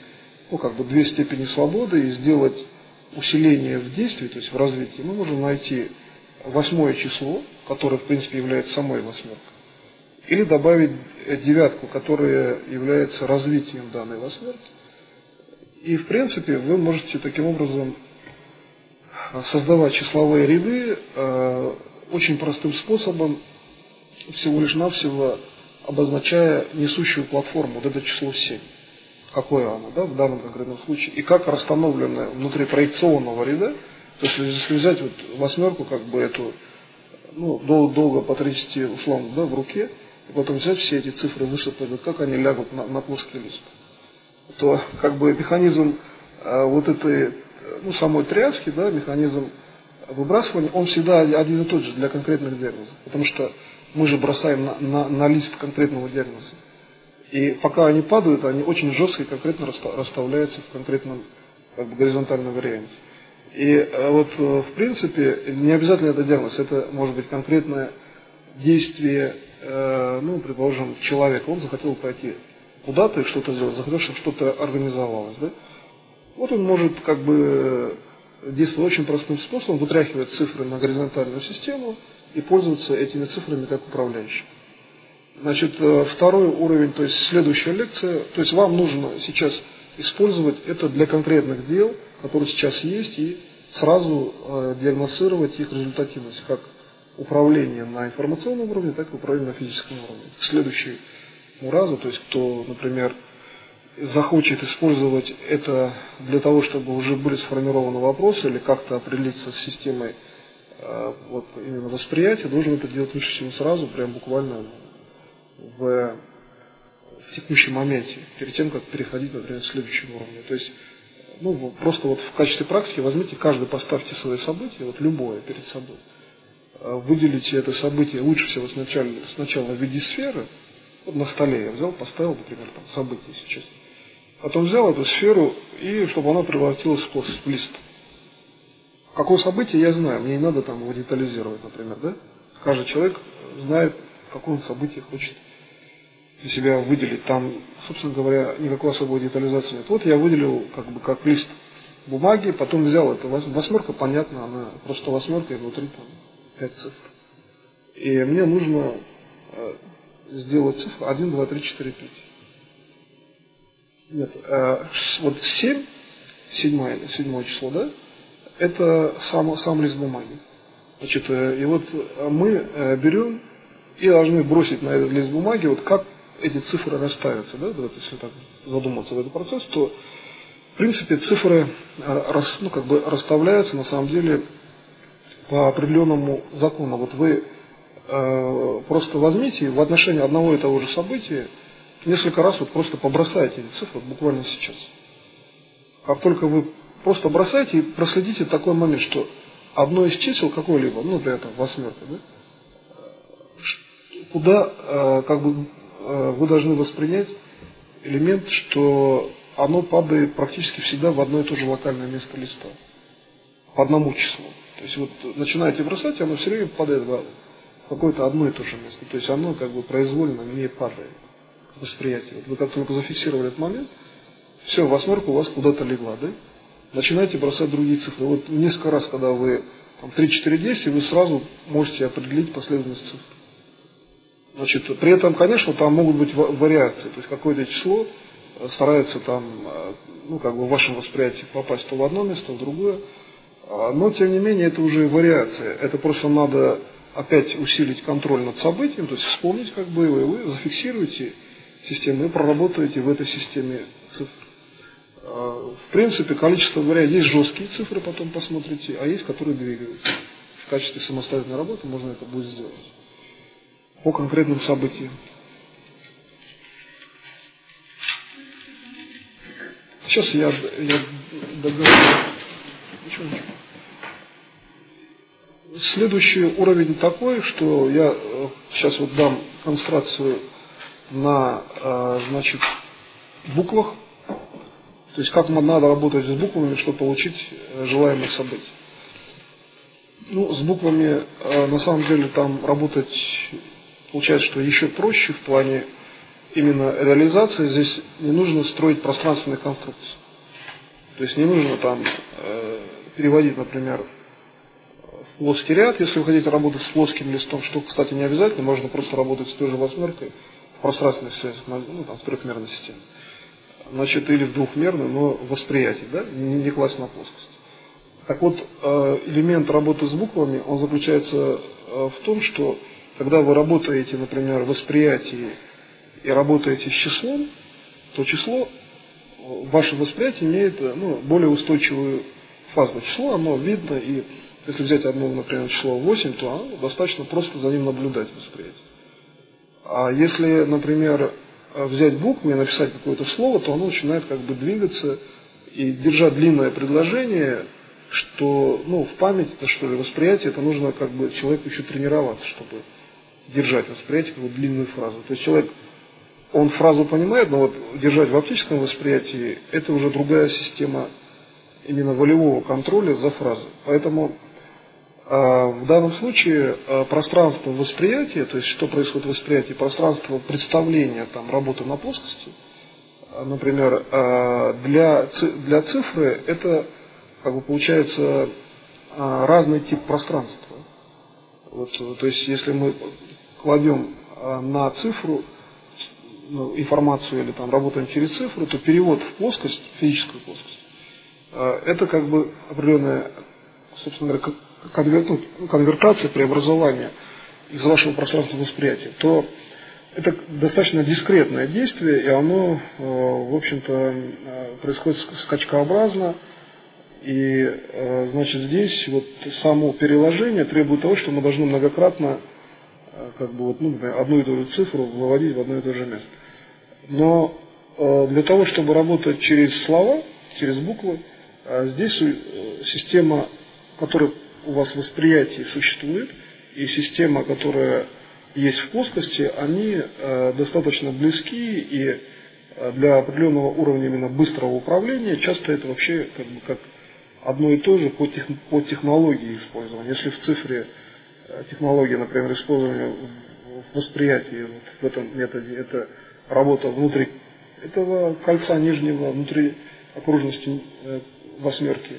две степени свободы и сделать усиление в действии, то есть в развитии, мы можем найти восьмое число, которое, в принципе, является самой восьмеркой, или добавить девятку, которая является развитием данной восьмерки. И, в принципе, вы можете таким образом создавать числовые ряды очень простым способом, всего лишь навсего обозначая несущую платформу, вот это число 7. Какое оно, да, в данном конкретном случае, и как расстановленное внутри проекционного ряда. То есть, если взять вот восьмерку, эту, долго потрясти, условно, да, в руке, и потом взять все эти цифры, высыпать, вот как они лягут на плоский лист, то механизм вот этой, самой тряски, да, механизм выбрасывания, он всегда один и тот же для конкретных диагнозов. Потому что мы же бросаем на лист конкретного диагноза. И пока они падают, они очень жестко и конкретно расставляются в конкретном горизонтальном варианте. И вот в принципе не обязательно это диагноз, это может быть конкретное действие, предположим, человека. Он захотел пойти куда-то и что-то сделать, захотел, чтобы что-то организовалось. Да? Вот он может действовать очень простым способом, вытряхивать цифры на горизонтальную систему и пользоваться этими цифрами как управляющим. Значит, второй уровень, то есть следующая лекция, то есть вам нужно сейчас использовать это для конкретных дел, которые сейчас есть, и сразу диагностировать их результативность, как управление на информационном уровне, так и управление на физическом уровне. К следующему разу, то есть кто, например, захочет использовать это для того, чтобы уже были сформированы вопросы или как-то определиться с системой именно восприятия, должен это делать лучше всего сразу, прям буквально в текущем моменте, перед тем, как переходить, например, к следующему уровню. То есть, просто в качестве практики возьмите, каждый поставьте свои события, любое перед собой. Выделите это событие лучше всего сначала в виде сферы, на столе я взял, поставил, например, событие сейчас. Потом взял эту сферу, и чтобы она превратилась в лист. Какое событие, я знаю, мне не надо его детализировать, например, да? Каждый человек знает, какое он событие хочет для себя выделить. Там, собственно говоря, никакой особой детализации нет. Вот я выделил как лист бумаги, потом взял эту восьмерку, понятно, она просто восьмерка, и внутри 5 цифр. И мне нужно сделать цифру 1, 2, 3, 4, 5. Нет, вот 7, седьмое число, да, это сам лист бумаги. Значит, и вот мы берем и должны бросить на этот лист бумаги, вот как эти цифры расставятся, да, вот если так задуматься в этот процесс, то в принципе цифры расставляются на самом деле по определенному закону. Вот вы просто возьмите в отношении одного и того же события несколько раз вот просто побросайте эти цифры буквально сейчас. Как только вы просто бросаете и проследите такой момент, что одно из чисел какое-либо, ну, например, там, восьмерка, да, куда вы должны воспринять элемент, что оно падает практически всегда в одно и то же локальное место листа. По одному числу. То есть вот начинаете бросать, и оно все время падает в какое-то одно и то же место. То есть оно произвольно не падает в восприятии. Вот вы как только зафиксировали этот момент, все, восьмерка у вас куда-то легла, да? Начинаете бросать другие цифры. Вот несколько раз, когда вы 3-4 действия, вы сразу можете определить последовательность цифр. Значит, при этом, конечно, там могут быть вариации. То есть какое-то число старается там, в вашем восприятии попасть то в одно место, то в другое. Но, тем не менее, это уже вариация. Это просто надо опять усилить контроль над событием, то есть вспомнить, как было, и вы зафиксируете систему и проработаете в этой системе цифр. В принципе, количество вариаций, есть жесткие цифры, потом посмотрите, а есть, которые двигаются. В качестве самостоятельной работы можно это будет сделать. По конкретным событиям. Сейчас я договорю. Ничего. Следующий уровень такой, что я сейчас вот дам концентрацию на буквах. То есть как надо работать с буквами, чтобы получить желаемое событие. С буквами на самом деле там работать получается, что еще проще в плане именно реализации. Здесь не нужно строить пространственные конструкции. То есть не нужно там переводить, например, в плоский ряд, если вы хотите работать с плоским листом, что, кстати, не обязательно, можно просто работать с той же восьмеркой в пространственных связях, в трехмерной системе. Значит, или в двухмерной, но в восприятии, да, не класть на плоскость. Так вот, элемент работы с буквами, он заключается в том, что когда вы работаете, например, в восприятии и работаете с числом, то число в вашем восприятии имеет более устойчивую фазу. Число, оно видно, и если взять одно, например, число 8, то оно достаточно просто за ним наблюдать в восприятии. А если, например, взять буквы и написать какое-то слово, то оно начинает двигаться и держать длинное предложение, что в памяти, что ли, восприятие, это нужно человеку еще тренироваться, чтобы держать восприятие, длинную фразу. То есть человек, он фразу понимает, но вот держать в оптическом восприятии, это уже другая система именно волевого контроля за фразой. Поэтому в данном случае пространство восприятия, то есть что происходит в восприятии, пространство представления работы на плоскости, например, для цифры это получается разный тип пространства. То есть если мы кладем на цифру информацию или работаем через цифру, то перевод в плоскость, физическую плоскость, это определенная, собственно говоря, конвертация, преобразование из вашего пространства восприятия, то это достаточно дискретное действие, и оно, в общем-то, происходит скачкообразно. И, значит, здесь само переложение требует того, что мы должны многократно одну и ту же цифру выводить в одно и то же место. Но для того, чтобы работать через слова, через буквы, здесь система, которая у вас в восприятии существует, и система, которая есть в плоскости, они достаточно близки, и для определенного уровня именно быстрого управления часто это вообще как одно и то же по технологии использования. Если в цифре технология, например, использования в восприятии, в этом методе, это работа внутри этого кольца нижнего, внутри окружности восьмерки,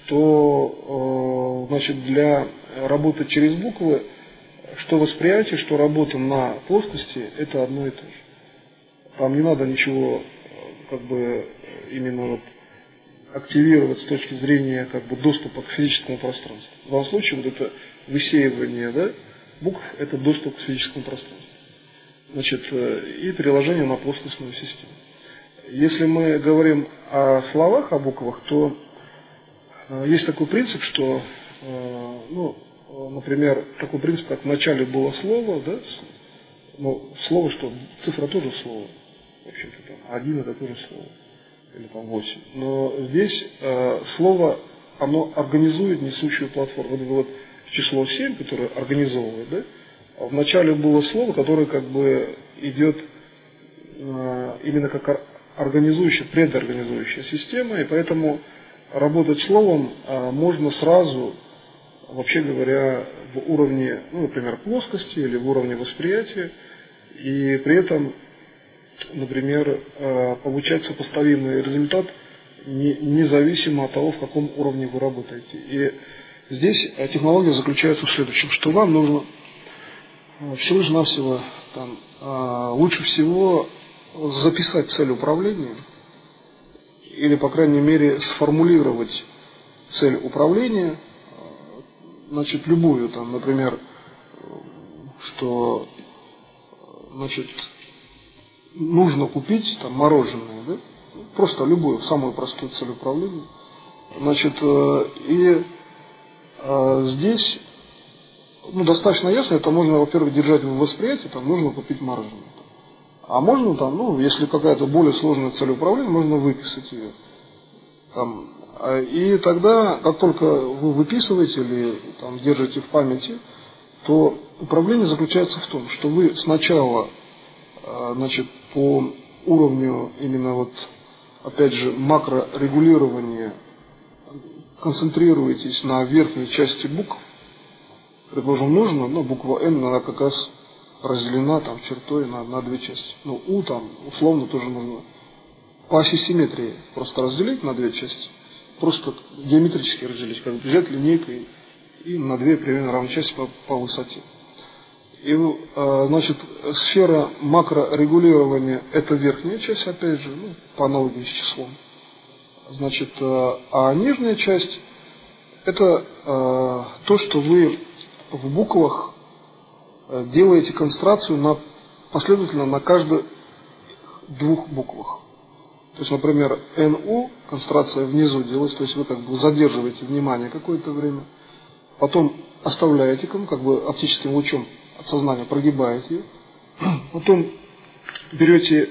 то, значит, для работы через буквы, что восприятие, что работа на плоскости, это одно и то же. Там не надо ничего, именно активировать с точки зрения как бы доступа к физическому пространству. В данном случае вот это высеивание, да, букв – это доступ к физическому пространству. Значит, и переложение на плоскостную систему. Если мы говорим о словах, о буквах, то есть такой принцип, что, ну, например, такой принцип, как в начале было слово, да, ну, слово, что цифра тоже слово, в общем-то, там, 1 это тоже слово, или там 8. Но здесь слово, оно организует несущую платформу. Вот число 7, которое организовывает, да, а в начале было слово, которое как бы идет именно как организующая, предорганизующая система, и поэтому работать словом можно сразу, вообще говоря, в уровне, ну, например, плоскости или в уровне восприятия, и при этом, например, получать сопоставимый результат независимо от того, в каком уровне вы работаете. И здесь технология заключается в следующем, что вам нужно всего лишь навсего лучше всего записать цель управления, или, по крайней мере, сформулировать цель управления, значит, любую, там, например, что, значит, нужно купить там мороженое, да? Просто любую, самую простую цель управления. Значит, и здесь, ну, достаточно ясно, это можно, во-первых, держать в восприятии, там, нужно купить мороженое. А можно там, ну, если какая-то более сложная цель управления, можно выписать ее. Там, и тогда, как только вы выписываете или там, держите в памяти, то управление заключается в том, что вы сначала, значит, по уровню именно вот, опять же, макрорегулирования концентрируетесь на верхней части букв. Предположим, нужно, ну, буква Н, она как раз разделена там чертой на две части. Ну, У там условно тоже нужно по оси симметрии просто разделить на две части. Просто геометрически разделить, как бы взять линейкой и на две примерно равные части по высоте. И, значит, сфера макрорегулирования – это верхняя часть, опять же, ну, по аналогии с числом. Значит, а нижняя часть – это то, что вы в буквах делаете концентрацию последовательно на каждых двух буквах. То есть, например, НУ, концентрация внизу делается, то есть вы как бы задерживаете внимание какое-то время, потом оставляете, как бы оптическим лучом от сознания прогибаете, потом берете,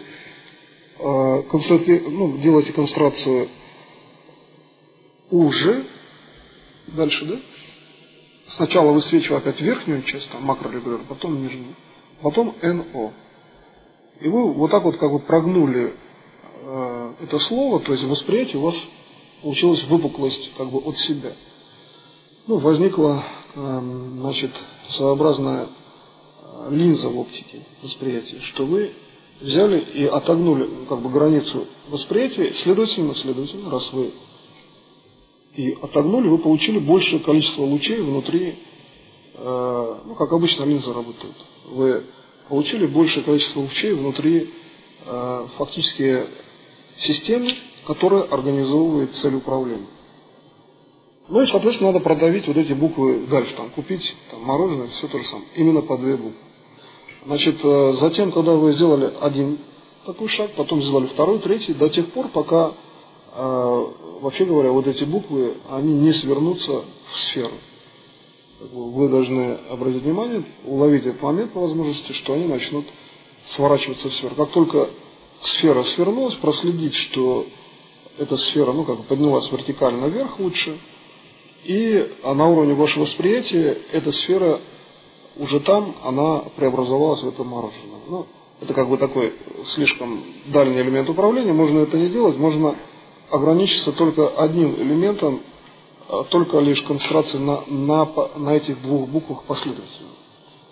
делаете концентрацию уже, дальше, да? Сначала высвечиваю опять верхнюю часть, там, макрорегулятор, потом нижнюю, потом НО. И вы вот так вот как бы прогнули это слово, то есть в восприятии у вас получилась выпуклость как бы от себя. Ну, возникла, значит, своеобразная линза в оптике восприятия, что вы взяли и отогнули как бы границу восприятия, следовательно, раз вы и отогнули, вы получили большее количество лучей внутри, ну, как обычно линза работает. Вы получили большее количество лучей внутри фактически системы, которая организовывает цель управления. Ну и, соответственно, надо продавить вот эти буквы дальше, там, купить там, мороженое, все то же самое, именно по две буквы. Значит, затем, когда вы сделали один такой шаг, потом сделали второй, третий, до тех пор, пока, вообще говоря, вот эти буквы, они не свернутся в сферу. Вы должны обратить внимание, уловить этот момент по возможности, что они начнут сворачиваться в сферу. Как только сфера свернулась, проследить, что эта сфера, ну, как бы поднялась вертикально вверх лучше, и на уровне вашего восприятия эта сфера уже там, она преобразовалась в это мороженое. Ну, это как бы такой слишком дальний элемент управления, можно это не делать, можно ограничиться только одним элементом, только лишь концентрацией на этих двух буквах последовательно.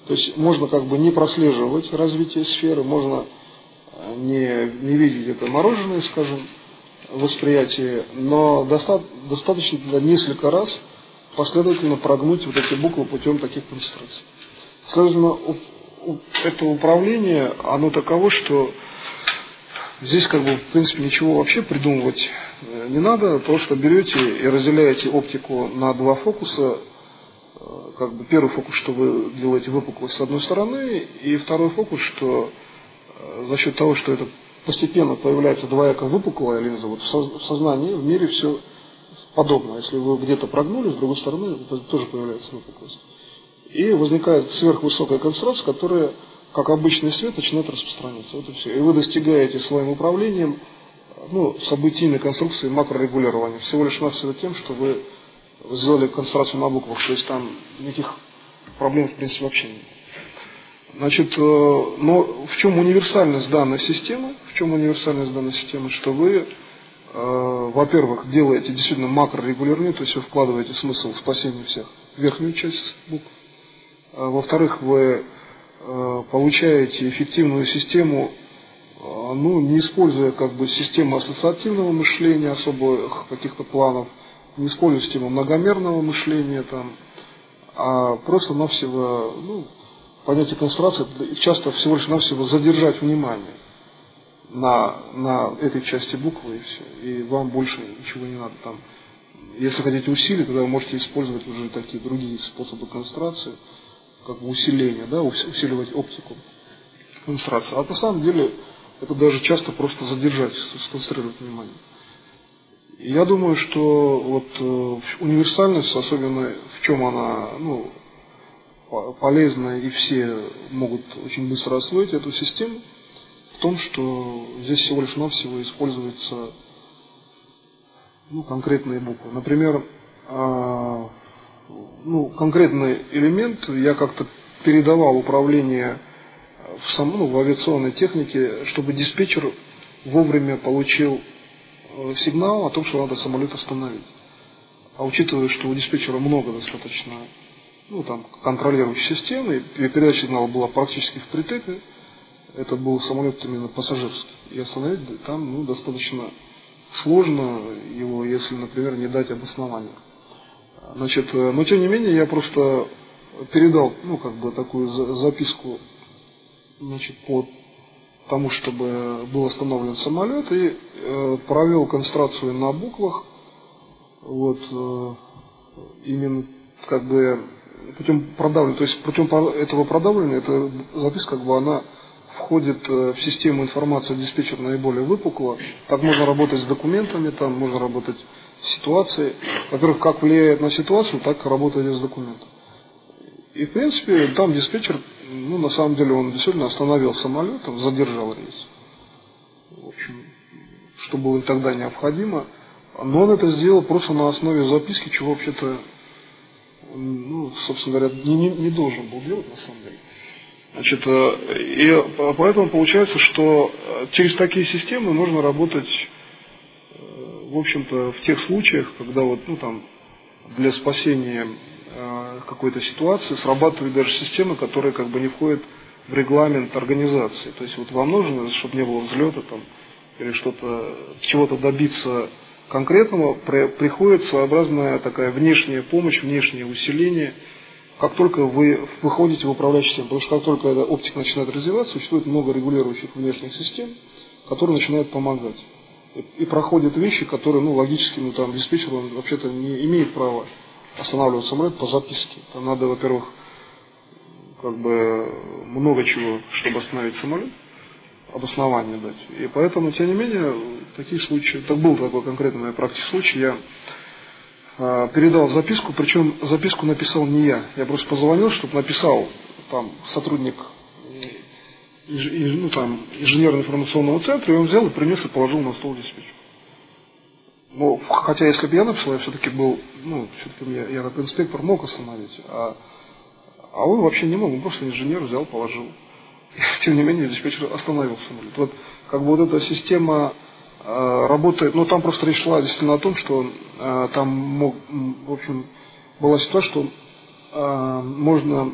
То есть можно как бы не прослеживать развитие сферы, можно не видеть это мороженое, скажем, восприятие, но достаточно несколько раз последовательно прогнуть вот эти буквы путем таких концентраций. Следовательно, это управление, оно таково, что здесь как бы в принципе ничего вообще придумывать не надо, просто берете и разделяете оптику на два фокуса. Как бы первый фокус, что вы делаете выпуклость с одной стороны, и второй фокус, что за счет того, что это постепенно появляется двояко выпуклая линза, вот в сознании, в мире все подобно. Если вы где-то прогнули, с другой стороны тоже появляется выпуклость. И возникает сверхвысокая концентрация, которая, как обычный свет, начинает распространяться. Вот и все. И вы достигаете своим управлением событийной конструкции макрорегулирования. Всего лишь навсего тем, что вы сделали концентрацию на буквах, то есть там никаких проблем в принципе вообще нет. Значит, но в чем универсальность данной системы? Что вы, во-первых, делаете действительно макрорегулирование, то есть вы вкладываете смысл спасения всех в верхнюю часть букв. Во-вторых, вы получаете эффективную систему, не используя как бы систему ассоциативного мышления, особых каких-то планов, не используя систему многомерного мышления, а просто-навсего понятие концентрации, часто всего лишь навсего задержать внимание на этой части буквы и все. И вам больше ничего не надо там. Если хотите усилить, тогда вы можете использовать уже такие другие способы концентрации, как бы усиление, усиливать оптику концентрации. А на самом деле это даже часто просто задержать, сконцентрировать внимание. И я думаю, что вот универсальность, особенно в чем она полезна и все могут очень быстро освоить эту систему, в том, что здесь всего лишь навсего используются конкретные буквы. Например, конкретный элемент я как-то передавал управление в авиационной технике, чтобы диспетчер вовремя получил сигнал о том, что надо самолет остановить. А учитывая, что у диспетчера много достаточно контролирующих систем, и передача сигнала была практически впритык, это был самолет именно пассажирский. И остановить там достаточно сложно его, если, например, не дать обоснования. Значит, но тем не менее я просто передал такую записку по тому, чтобы был остановлен самолет, и провел концентрацию на буквах, именно путем продавливания, то есть путем этого продавливания эта записка она входит в систему информации диспетчера наиболее выпукло. Так можно работать с документами, там можно работать с ситуацией. Во-первых, как влияет на ситуацию, так работает и с документом. И в принципе там диспетчер, на самом деле он действительно остановил самолет, задержал рейс. В общем, что было и тогда необходимо. Но он это сделал просто на основе записки, чего вообще-то, собственно говоря, не должен был делать на самом деле. Значит, и поэтому получается, что через такие системы можно работать, в общем-то, в тех случаях, когда для спасения какой-то ситуации срабатывает даже система, которая не входит в регламент организации. То есть вам нужно, чтобы не было взлета или чего-то добиться конкретного, приходит своеобразная такая внешняя помощь, внешнее усиление, как только вы выходите в управляющую систему. Потому что как только эта оптика начинает развиваться, существует много регулирующих внешних систем, которые начинают помогать. И проходят вещи, которые, логически, диспетчер, он вообще-то не имеет права останавливать самолет по записке. Там надо, во-первых, много чего, чтобы остановить самолет, обоснование дать. И поэтому, тем не менее, такие случаи, был такой конкретный в моей практике случай, я передал записку, причем записку написал не я. Я просто позвонил, чтобы написал сотрудник инженерно-информационного центра, и он взял и принес и положил на стол диспетчера. Хотя если бы я написал, я все-таки был, я как инспектор мог остановить, а он вообще не мог, он просто инженер взял, положил. И, тем не менее, диспетчер остановил самолет. Эта система работает, там просто речь шла действительно о том, что была ситуация, что можно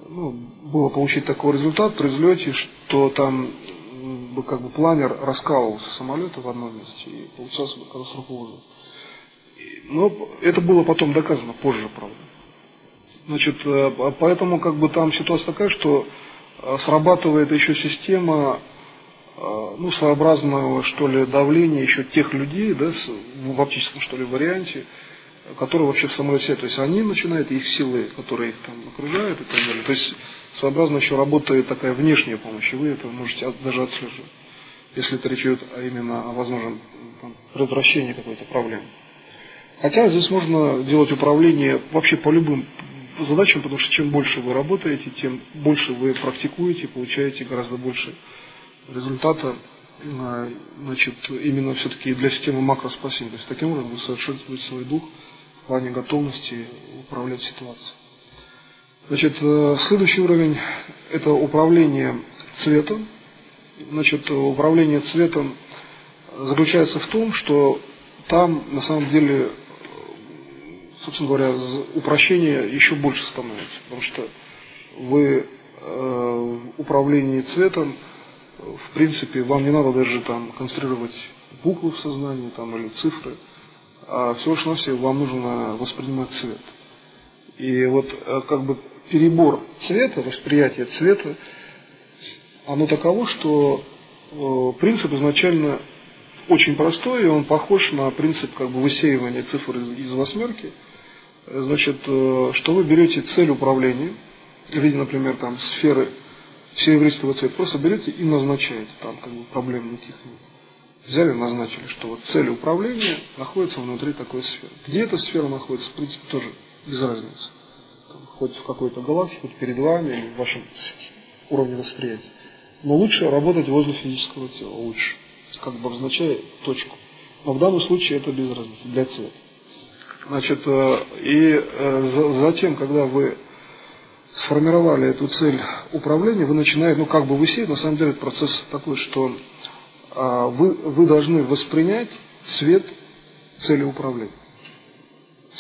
было получить такой результат при взлете, что там планер раскалывался самолета в одном месте, и получался катастрофа. Но это было потом доказано, позже, правда. Значит, поэтому там ситуация такая, что срабатывает еще система ну, своеобразного, что ли, давления еще тех людей, да, в оптическом, что ли, варианте, которые вообще в самолете, то есть они начинают, их силы, которые их там окружают и так далее. То есть своеобразно еще работает такая внешняя помощь, и вы это можете даже отслеживать, если это речь идет именно о возможном там, предотвращении какой-то проблемы. Хотя здесь можно делать управление вообще по любым задачам, потому что чем больше вы работаете, тем больше вы практикуете, получаете гораздо больше результата, значит, именно все-таки для системы макроспасения. То есть таким образом вы совершенствуете свой дух в плане готовности управлять ситуацией. Значит, следующий уровень – это управление цветом. Значит, управление цветом заключается в том, что там на самом деле, собственно говоря, упрощение еще больше становится, потому что вы в управлении цветом, в принципе, вам не надо даже там конструировать буквы в сознании там, или цифры, а всего лишь навсего вам нужно воспринимать цвет. И вот как бы перебор цвета, восприятие цвета, оно таково, что принцип изначально очень простой, и он похож на принцип как бы высеивания цифр из восьмерки. Значит, что вы берете цель управления, в виде, например, там, сферы серебристого цвета, просто берете и назначаете, там как бы проблем никаких нет. Взяли, назначили, что вот цель управления находится внутри такой сферы. Где эта сфера находится, в принципе, тоже без разницы. Там, хоть в какой-то галактике, хоть перед вами, или в вашем уровне восприятия. Но лучше работать возле физического тела, лучше, как бы обозначая точку. Но в данном случае это без разницы, для цвета. Значит, затем, когда вы сформировали эту цель управления, вы начинаете, ну как бы высеять, на самом деле процесс такой, что вы должны воспринять цвет цели управления.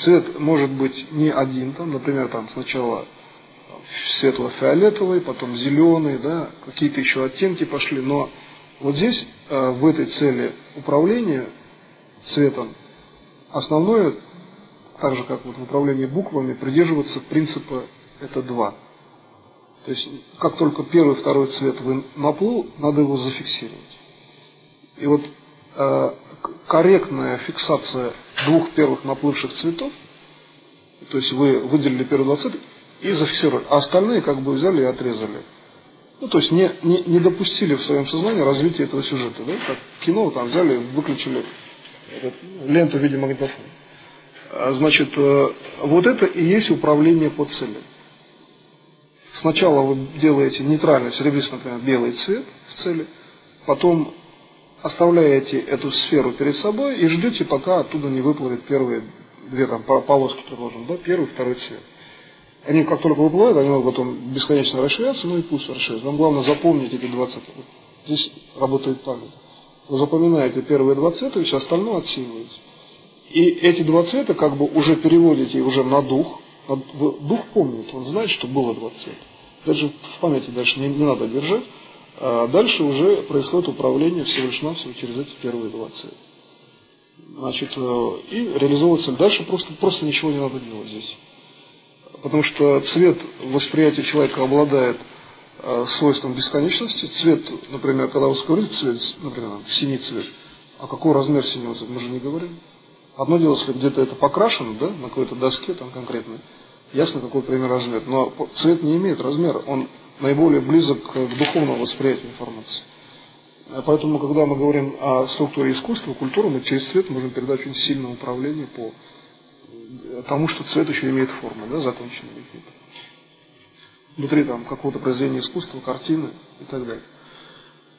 Цвет может быть не один, там, например, там сначала светло-фиолетовый, потом зеленый, да, какие-то еще оттенки пошли, но вот здесь, в этой цели управления цветом, основное, так же как вот в управлении буквами, придерживаться принципа это 2. То есть, как только первый, второй цвет вы наплыл, надо его зафиксировать. И вот корректная фиксация двух первых наплывших цветов, то есть вы выделили первые 2 цвета и зафиксировали, а остальные как бы взяли и отрезали. Ну, то есть не допустили в своем сознании развития этого сюжета. Да? Как кино там взяли, выключили ленту в виде магнитофона. Значит, вот это и есть управление по цели. Сначала вы делаете нейтральный, серебристый, например, белый цвет в цели, потом оставляете эту сферу перед собой и ждете, пока оттуда не выплывет первые 2 там, полоски, предложим, да, первый, второй цвет. Они как только выплывают, они могут потом бесконечно расширяться, ну и пусть расширяются. Вам главное запомнить эти 2 цвета. Здесь работает память. Вы запоминаете первые 2 цвета, и все остальное отсеиваете. И эти 2 цвета как бы уже переводите уже на дух. Дух помнит, он знает, что было 2 цвета. Даже в памяти дальше не надо держать. А дальше уже происходит управление всего лишь навсего через эти первые 2 цвета. Значит, и реализовывается. Дальше просто ничего не надо делать здесь. Потому что цвет восприятия человека обладает свойством бесконечности. Цвет, например, когда вы говорите цвет, например, синий цвет, а какой размер синего цвета, мы же не говорим. Одно дело, если где-то это покрашено, да, на какой-то доске там конкретно, ясно, какой пример размер. Но цвет не имеет размера, он наиболее близок к духовному восприятию информации. Поэтому, когда мы говорим о структуре искусства, культуры, мы через цвет можем передать очень сильное управление по тому, что цвет еще имеет форму, да, законченные какие-то. Внутри там какого-то произведения искусства, картины и так далее.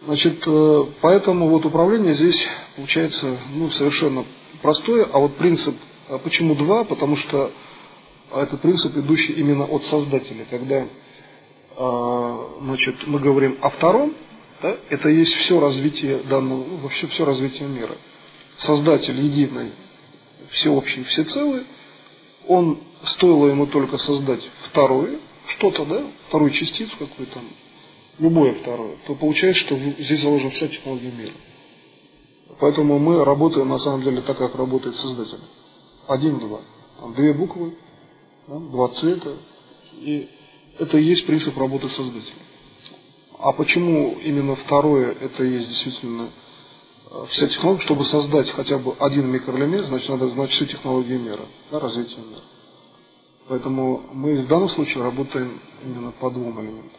Значит, поэтому вот управление здесь получается совершенно простое, а вот принцип, почему 2? Потому что это принцип, идущий именно от Создателя. Когда значит, мы говорим о втором, да, это есть все развитие данного, вообще все развитие мира. Создатель единый, всеобщий, всецелый, он, стоило ему только создать второе, что-то, да, вторую частицу какую-то, любое второе, то получается, что здесь заложена вся технология мира. Поэтому мы работаем, на самом деле, так, как работает Создатель. 1-2. Там 2 буквы, да, 2 цвета. И это и есть принцип работы Создателя. А почему именно второе, это есть действительно вся технология, чтобы создать хотя бы один микроэлемент, значит, надо знать всю технологию мира, да, развития мира. Поэтому мы в данном случае работаем именно по двум элементам.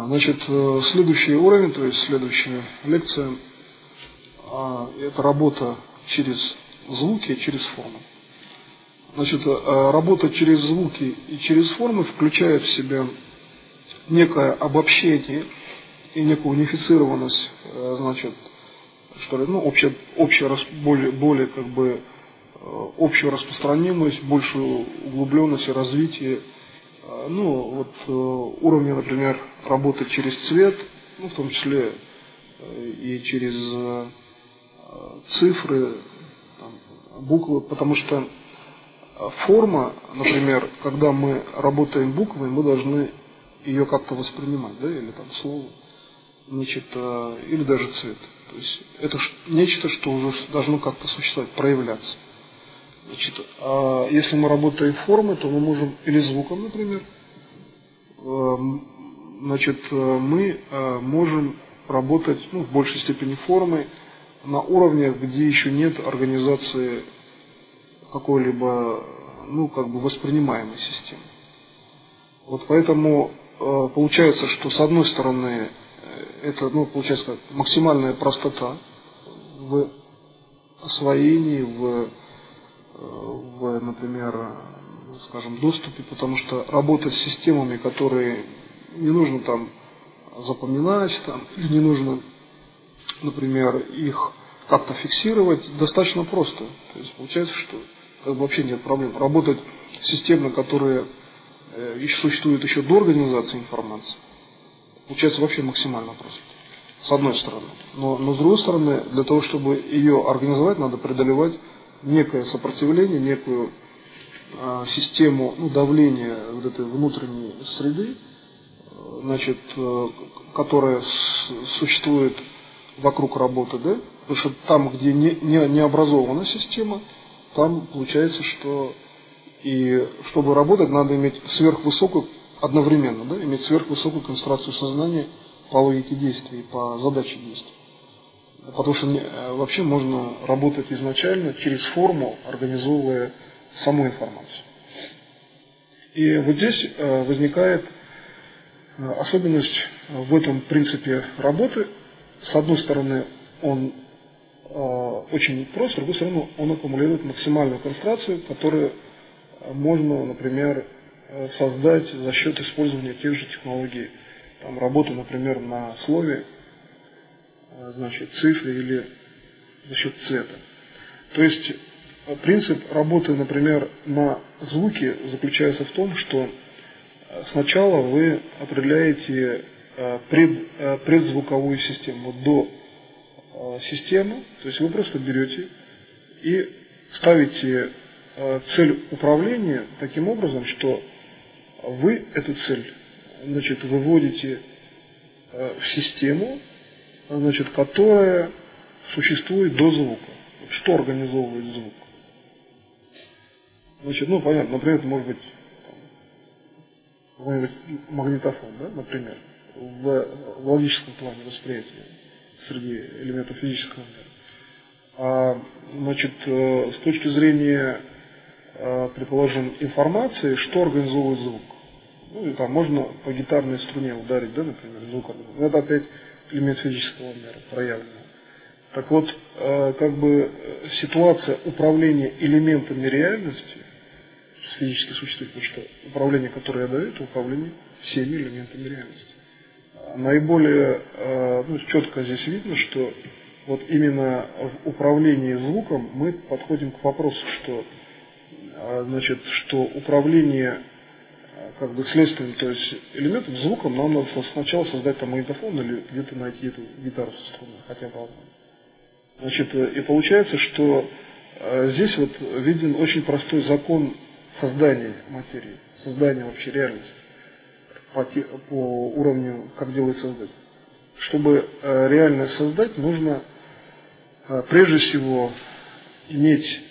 Значит, следующий уровень, то есть следующая лекция, это работа через звуки и через формы. Значит, работа через звуки и через формы включает в себя некое обобщение и некую унифицированность, значит, что ли, ну, более как бы общую распространенность, большую углубленность и развитие, ну, вот уровня, например, работы через цвет, ну, в том числе и через цифры, там, буквы, потому что форма, например, когда мы работаем буквой, мы должны ее как-то воспринимать, да, или там слово, значит, или даже цвет. То есть это нечто, что уже должно как-то существовать, проявляться. Значит, а если мы работаем формой, то мы можем, или звуком, например, значит, мы можем работать, ну, в большей степени формой на уровне, где еще нет организации какой-либо, ну, как бы воспринимаемой системы. Вот поэтому получается, что с одной стороны это, ну, получается как максимальная простота в освоении, например, скажем, доступе, потому что работать с системами, которые не нужно там запоминать, там, не нужно, например, их как-то фиксировать, достаточно просто. То есть получается, что как бы вообще нет проблем. Работать с системами, которые существуют еще до организации информации, получается вообще максимально просто. С одной стороны. Но с другой стороны, для того, чтобы ее организовать, надо преодолевать некое сопротивление, некую систему, ну, давления вот этой внутренней среды, значит, которая существует вокруг работы, да? Потому что там, где не образована система, там получается, что и чтобы работать, надо иметь сверхвысокую, одновременно, да, иметь сверхвысокую концентрацию сознания по логике действий, по задаче действий. Потому что вообще можно работать изначально через форму, организовывая саму информацию. И вот здесь возникает особенность в этом принципе работы. С одной стороны, он очень прост, с другой стороны, он аккумулирует максимальную концентрацию, которую можно, например, создать за счет использования тех же технологий, там, работы, например, на слове, значит, цифре или за счет цвета. То есть принцип работы, например, на звуке заключается в том, что сначала вы определяете предзвуковую систему до системы, то есть вы просто берете и ставите цель управления таким образом, что вы эту цель, значит, выводите в систему, значит, которая существует до звука. Что организовывает звук? Значит, ну, понятно, например, это может быть какой-нибудь магнитофон, да, например, в логическом плане восприятия среди элементов физического мира. Значит, с точки зрения, предположим, информации, что организовывает звук? Ну, и там можно по гитарной струне ударить, да, например, звук. Это опять элемент физического мира проявленный. Так вот, как бы ситуация управления элементами реальности физически существует, потому что управление, которое я даю, это управление всеми элементами реальности. Наиболее четко здесь видно, что вот именно в управлении звуком мы подходим к вопросу, что, значит, что управление как бы следствием, то есть элементом звуком, нам надо сначала создать там магнитофон или где-то найти эту гитару со струной, хотя бы одну. Значит, и получается, что здесь вот виден очень простой закон создания материи, создания вообще реальности по уровню, как делает создатель. Чтобы реальность создать, нужно прежде всего иметь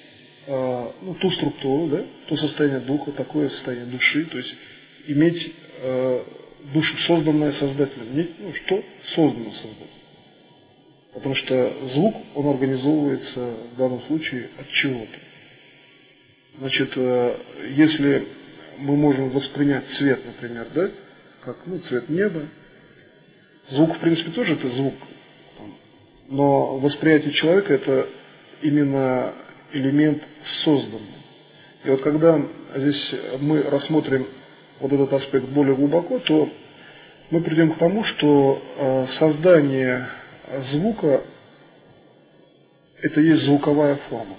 ту структуру, да, то состояние духа, такое состояние души, то есть иметь душу, созданное Создателем. Ну, что создано Создателем. Потому что звук, он организовывается в данном случае от чего-то. Значит, если мы можем воспринять цвет, например, да, как цвет неба, звук, в принципе, тоже это звук. Но восприятие человека – это именно элемент созданный. И вот когда здесь мы рассмотрим вот этот аспект более глубоко, то мы придем к тому, что создание звука – это есть звуковая форма.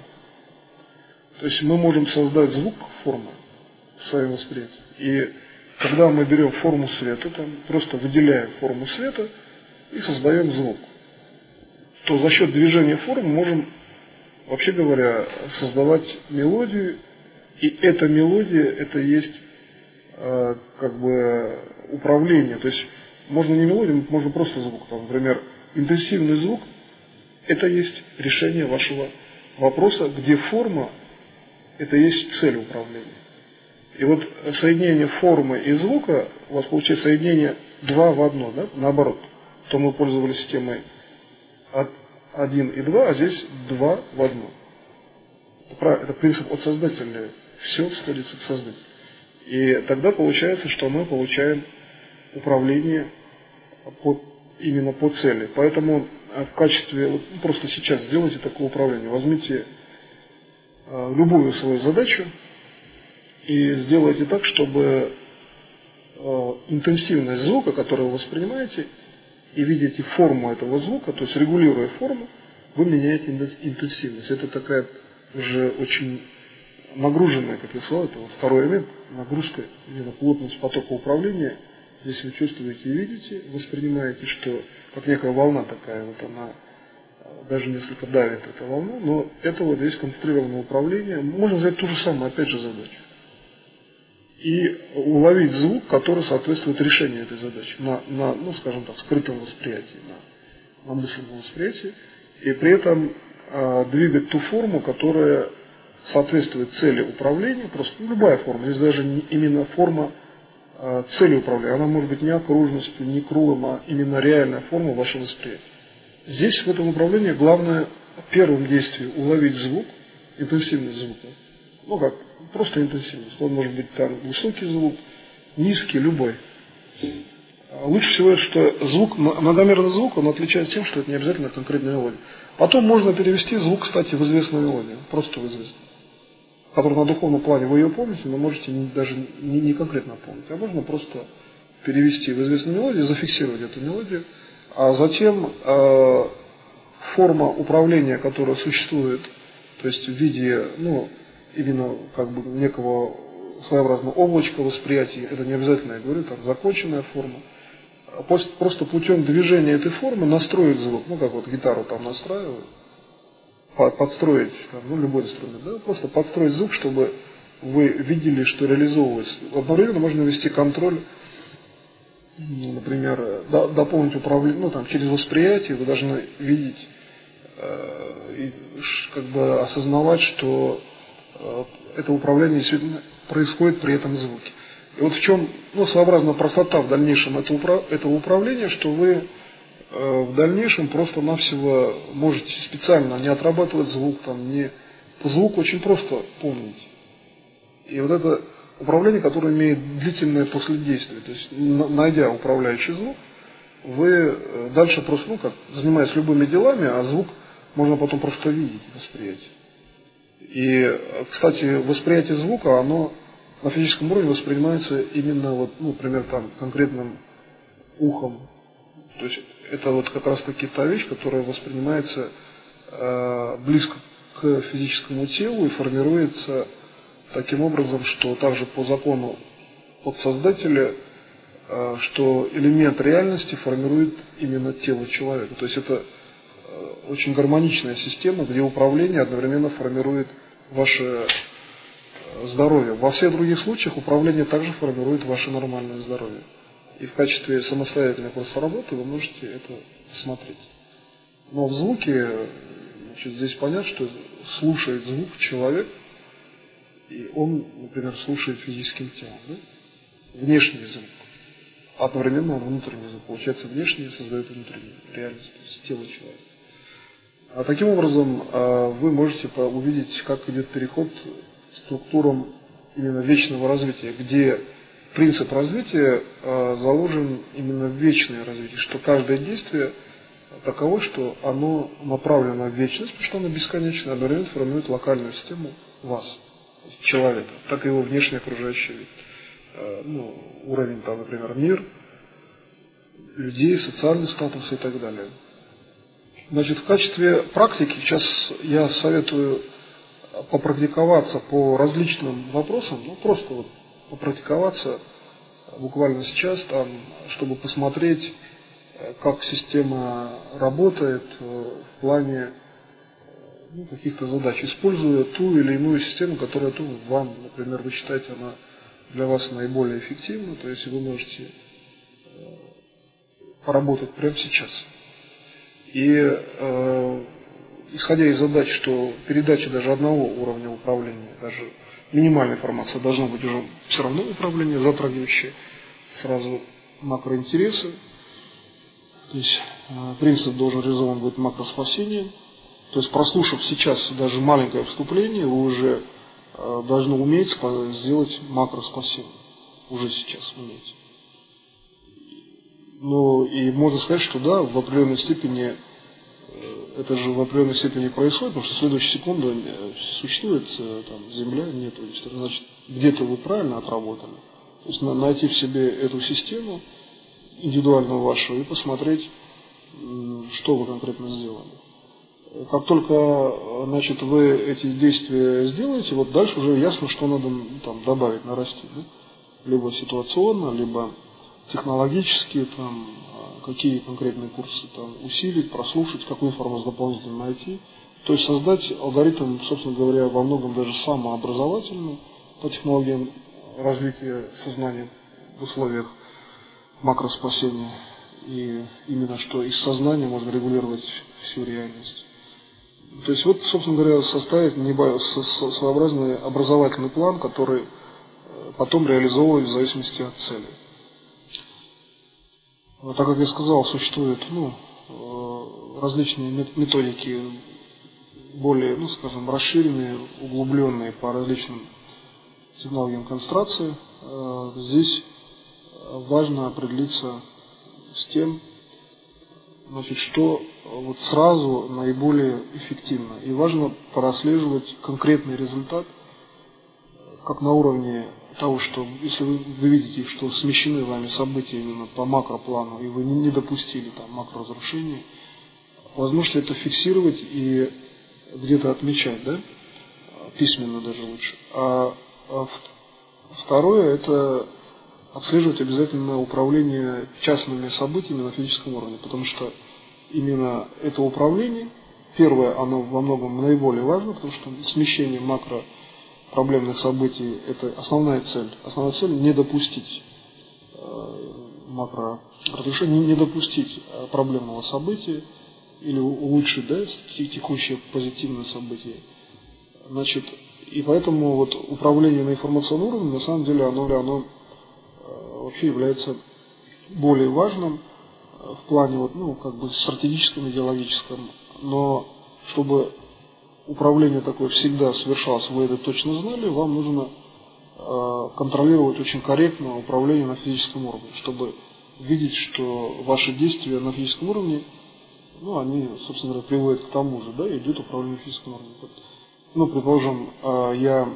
То есть мы можем создать звук формой в своем восприятии. И когда мы берем форму света, просто выделяем форму света и создаем звук, то за счет движения формы можем, вообще говоря, создавать мелодию. И эта мелодия, это есть управление. То есть можно не мелодию, можно просто звук. Например, интенсивный звук – это есть решение вашего вопроса, где форма – это есть цель управления. И вот соединение формы и звука, у вас получается соединение 2 в 1, да? Наоборот. То мы пользовались системой 1 и 2, а здесь 2 в 1. Это принцип от Создателя. Все сходится к Создателю. И тогда получается, что мы получаем управление именно по цели. Поэтому в качестве, просто сейчас сделайте такое управление. Возьмите любую свою задачу и сделайте так, чтобы интенсивность звука, который вы воспринимаете, и видите форму этого звука, то есть регулируя форму, вы меняете интенсивность. Это такая уже очень нагруженная, как я сказал, это второй элемент, нагрузка, именно плотность потока управления. Здесь вы чувствуете и видите, воспринимаете, что как некая волна такая, вот она даже несколько давит эта волна, но это вот здесь концентрированное управление. Можно взять ту же самую, опять же, задачу. И уловить звук, который соответствует решению этой задачи на скажем так, скрытом восприятии, на мысленном восприятии, и при этом двигать ту форму, которая соответствует цели управления, просто любая форма, здесь даже не именно форма цели управления, она может быть не окружностью, не кругом, а именно реальная форма вашего восприятия. Здесь в этом управлении главное первым действием уловить звук, интенсивность звука, просто интенсивность, он может быть там высокий звук, низкий, любой. Лучше всего, что звук, многомерный звук, он отличается тем, что это не обязательно конкретная мелодия. Потом можно перевести звук, кстати, в известную мелодию, просто в известную, которую на духовном плане вы ее помните, но можете даже не конкретно помнить, а можно просто перевести в известную мелодию, зафиксировать эту мелодию, а затем форма управления, которая существует, то есть в виде, именно некого своеобразного облачка восприятия, это не обязательно, я говорю, там законченная форма. Просто путем движения этой формы настроить звук, как вот гитару там настраивают, подстроить, любой инструмент, да, просто подстроить звук, чтобы вы видели, что реализовывается. Одновременно можно вести контроль, например, дополнить управление, через восприятие вы должны видеть и осознавать, что это управление действительно происходит при этом звуке. И вот в чем своеобразная простота в дальнейшем этого управления, что вы в дальнейшем просто-навсего можете специально не отрабатывать звук, звук очень просто помнить. И вот это управление, которое имеет длительное последействие, то есть найдя управляющий звук, вы дальше просто, занимаясь любыми делами, а звук можно потом просто видеть, восприятие. И, кстати, восприятие звука, оно на физическом уровне воспринимается именно например, конкретным ухом. То есть это как раз таки та вещь, которая воспринимается близко к физическому телу и формируется таким образом, что также по закону от Создателя, что элемент реальности формирует именно тело человека. То есть это очень гармоничная система, где управление одновременно формирует ваше здоровье. Во всех других случаях управление также формирует ваше нормальное здоровье. И в качестве самостоятельной просто работы вы можете это смотреть. Но в звуке, здесь понятно, что слушает звук человек, и он, например, слушает физическим телом, да? Внешний звук. одновременно он внутренний, получается, внешний создает внутреннюю реальность, то есть тело человека. А таким образом вы можете увидеть, как идет переход к структурам именно вечного развития, где принцип развития заложен именно в вечное развитие, что каждое действие таково, что оно направлено в вечность, потому что оно бесконечно, одновременно формирует локальную систему вас, человека, так и его внешний окружающий вид. Уровень, там, например, мир, людей, социальный статус и так далее. Значит, в качестве практики сейчас я советую попрактиковаться по различным вопросам, просто вот попрактиковаться буквально сейчас, там, чтобы посмотреть, как система работает в плане каких-то задач, используя ту или иную систему, которая вам, например, вы считаете, она для вас наиболее эффективна, то есть вы можете поработать прямо сейчас. И исходя из задач, что передача даже одного уровня управления, даже минимальная информация должна быть уже все равно управление, затрагивающее сразу макроинтересы. То есть принцип должен реализован быть макроспасением. То есть прослушав сейчас даже маленькое вступление, вы уже должны уметь сделать макроспасение. Уже сейчас умеете. И можно сказать, что да, в определенной степени это же в определенной степени происходит, потому что в следующую секунду существует Земля, нет, значит, где-то вы правильно отработали. То есть найти в себе эту систему, индивидуальную вашу, и посмотреть, что вы конкретно сделали. Как только вы эти действия сделаете, вот дальше уже ясно, что надо добавить, нарастить. Да? Либо ситуационно, либо технологические, какие конкретные курсы усилить, прослушать, какую информацию дополнительно найти. То есть создать алгоритм, собственно говоря, во многом даже самообразовательный по технологиям развития сознания в условиях макроспасения. И именно что из сознания можно регулировать всю реальность. То есть собственно говоря, составить своеобразный образовательный план, который потом реализовывать в зависимости от цели. Так как я сказал, существуют различные методики, более, расширенные, углубленные по различным технологиям концентрации. Здесь важно определиться с тем, что сразу наиболее эффективно. И важно прослеживать конкретный результат, как на уровне того, что если вы видите, что смещены вами события именно по макроплану, и вы не допустили макроразрушения, возможно это фиксировать и где-то отмечать, да? Письменно даже лучше. А второе – это отслеживать обязательно управление частными событиями на физическом уровне, потому что именно это управление, первое, оно во многом наиболее важно, потому что смещение макропроблемных событий – это основная цель. Основная цель – не допустить макроразрушения, не допустить проблемного события или улучшить текущее позитивное событие. И поэтому управление на информационном уровне, на самом деле, оно вообще является более важным в плане стратегическом, идеологическом. Но чтобы управление такое всегда совершалось, вы это точно знали, вам нужно контролировать очень корректно управление на физическом уровне, чтобы видеть, что ваши действия на физическом уровне, они, собственно говоря, приводят к тому же, да, идет управление на физическом уровне. Предположим, я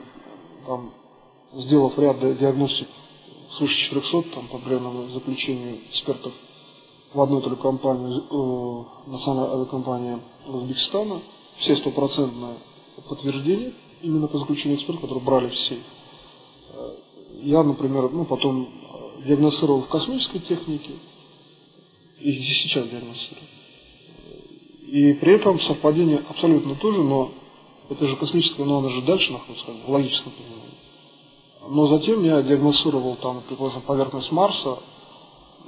сделав ряд диагностик свыше 400 по определенному заключению экспертов в одной только компании, национальной авиакомпании Узбекистана, все 100% подтверждения именно по заключению экспертов, которые брали в сейф. Я, например, потом диагностировал в космической технике, и сейчас диагностирую. И при этом совпадение абсолютно тоже, но это же космическое, но оно же дальше находится, в логическом понимании. Но затем я диагностировал предположим, поверхность Марса.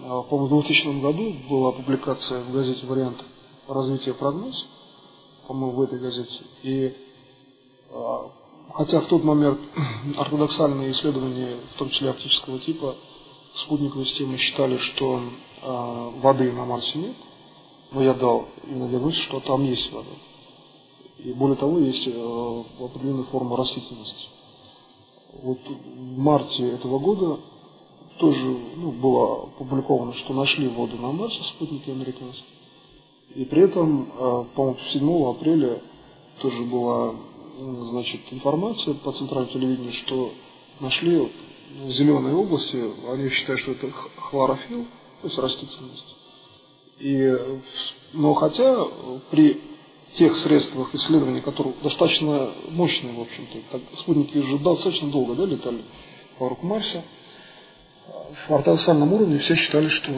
По-моему, в 2000 году была публикация в газете «Вариант развития прогноз», по-моему, в этой газете. И хотя в тот момент ортодоксальные исследования, в том числе оптического типа, спутниковой системы считали, что воды на Марсе нет, но я дал именно диагноз, что там есть вода. И более того, есть определенная форма растительности. Вот в марте этого года тоже было опубликовано, что нашли воду на Марсе, спутники американские. И при этом, по-моему, 7 апреля тоже была, значит, информация по центральному телевидению, что нашли зеленые области, они считают, что это хлорофилл, то есть растительность. Но хотя при тех средствах исследований, которые достаточно мощные, в общем-то, спутники уже достаточно долго летали вокруг Марса, в ортодоксальном уровне все считали, что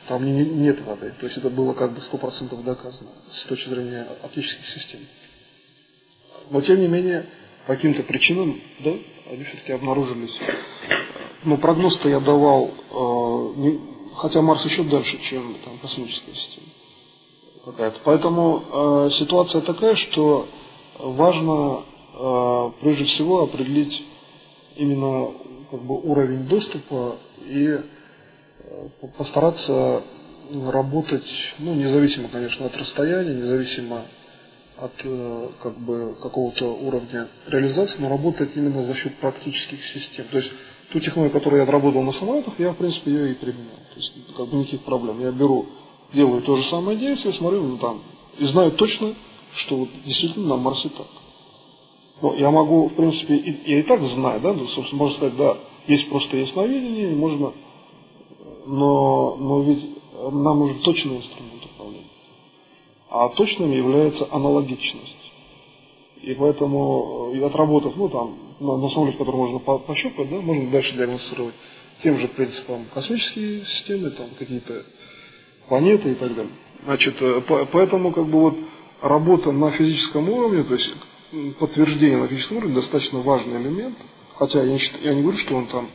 там нет воды. То есть это было как бы 100% доказано с точки зрения оптических систем. Но тем не менее, по каким-то причинам, они все-таки обнаружились. Но прогноз-то я давал, хотя Марс еще дальше, чем там космическая система какая-то. Поэтому ситуация такая, что важно прежде всего определить именно как бы уровень доступа и постараться работать, независимо, конечно, от расстояния, независимо от как бы какого-то уровня реализации, но работать именно за счет практических систем. То есть ту технологию, которую я отработал на самолетах, я, в принципе, ее и применял. То есть как бы никаких проблем. Я делаю то же самое действие, смотрю, и знаю точно, что вот действительно на Марсе так. Но я могу, в принципе, я и так знаю, собственно, можно сказать, есть просто ясновидение, можно, но ведь нам нужен точный инструмент управления. А точным является аналогичность. И поэтому, отработав, на самолете, который можно пощупать, можно дальше диагностировать тем же принципом космические системы, какие-то планеты и так далее. Значит, поэтому работа на физическом уровне, то есть подтверждение на физическом уровне достаточно важный элемент, хотя я не говорю, что он там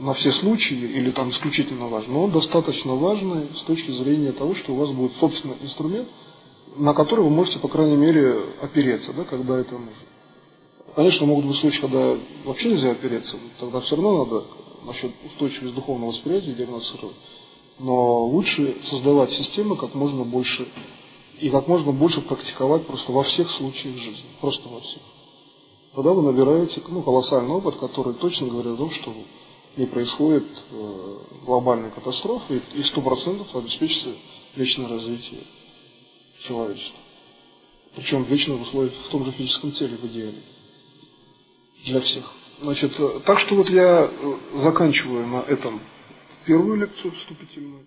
на все случаи или там исключительно важен, но он достаточно важный с точки зрения того, что у вас будет собственный инструмент, на который вы можете, по крайней мере, опереться, когда это нужно. Конечно, могут быть случаи, когда вообще нельзя опереться, тогда все равно надо насчет устойчивости духовного восприятия диагностировать. Но лучше создавать системы как можно больше и как можно больше практиковать просто во всех случаях жизни, просто во всех. Тогда вы набираете колоссальный опыт, который точно говорит о том, что не происходит глобальной катастрофы и 100% обеспечится вечное развитие человечества. Причем вечное в условиях в том же физическом теле, в идеале. Для всех. Значит, так что я заканчиваю на этом первую лекцию вступительную.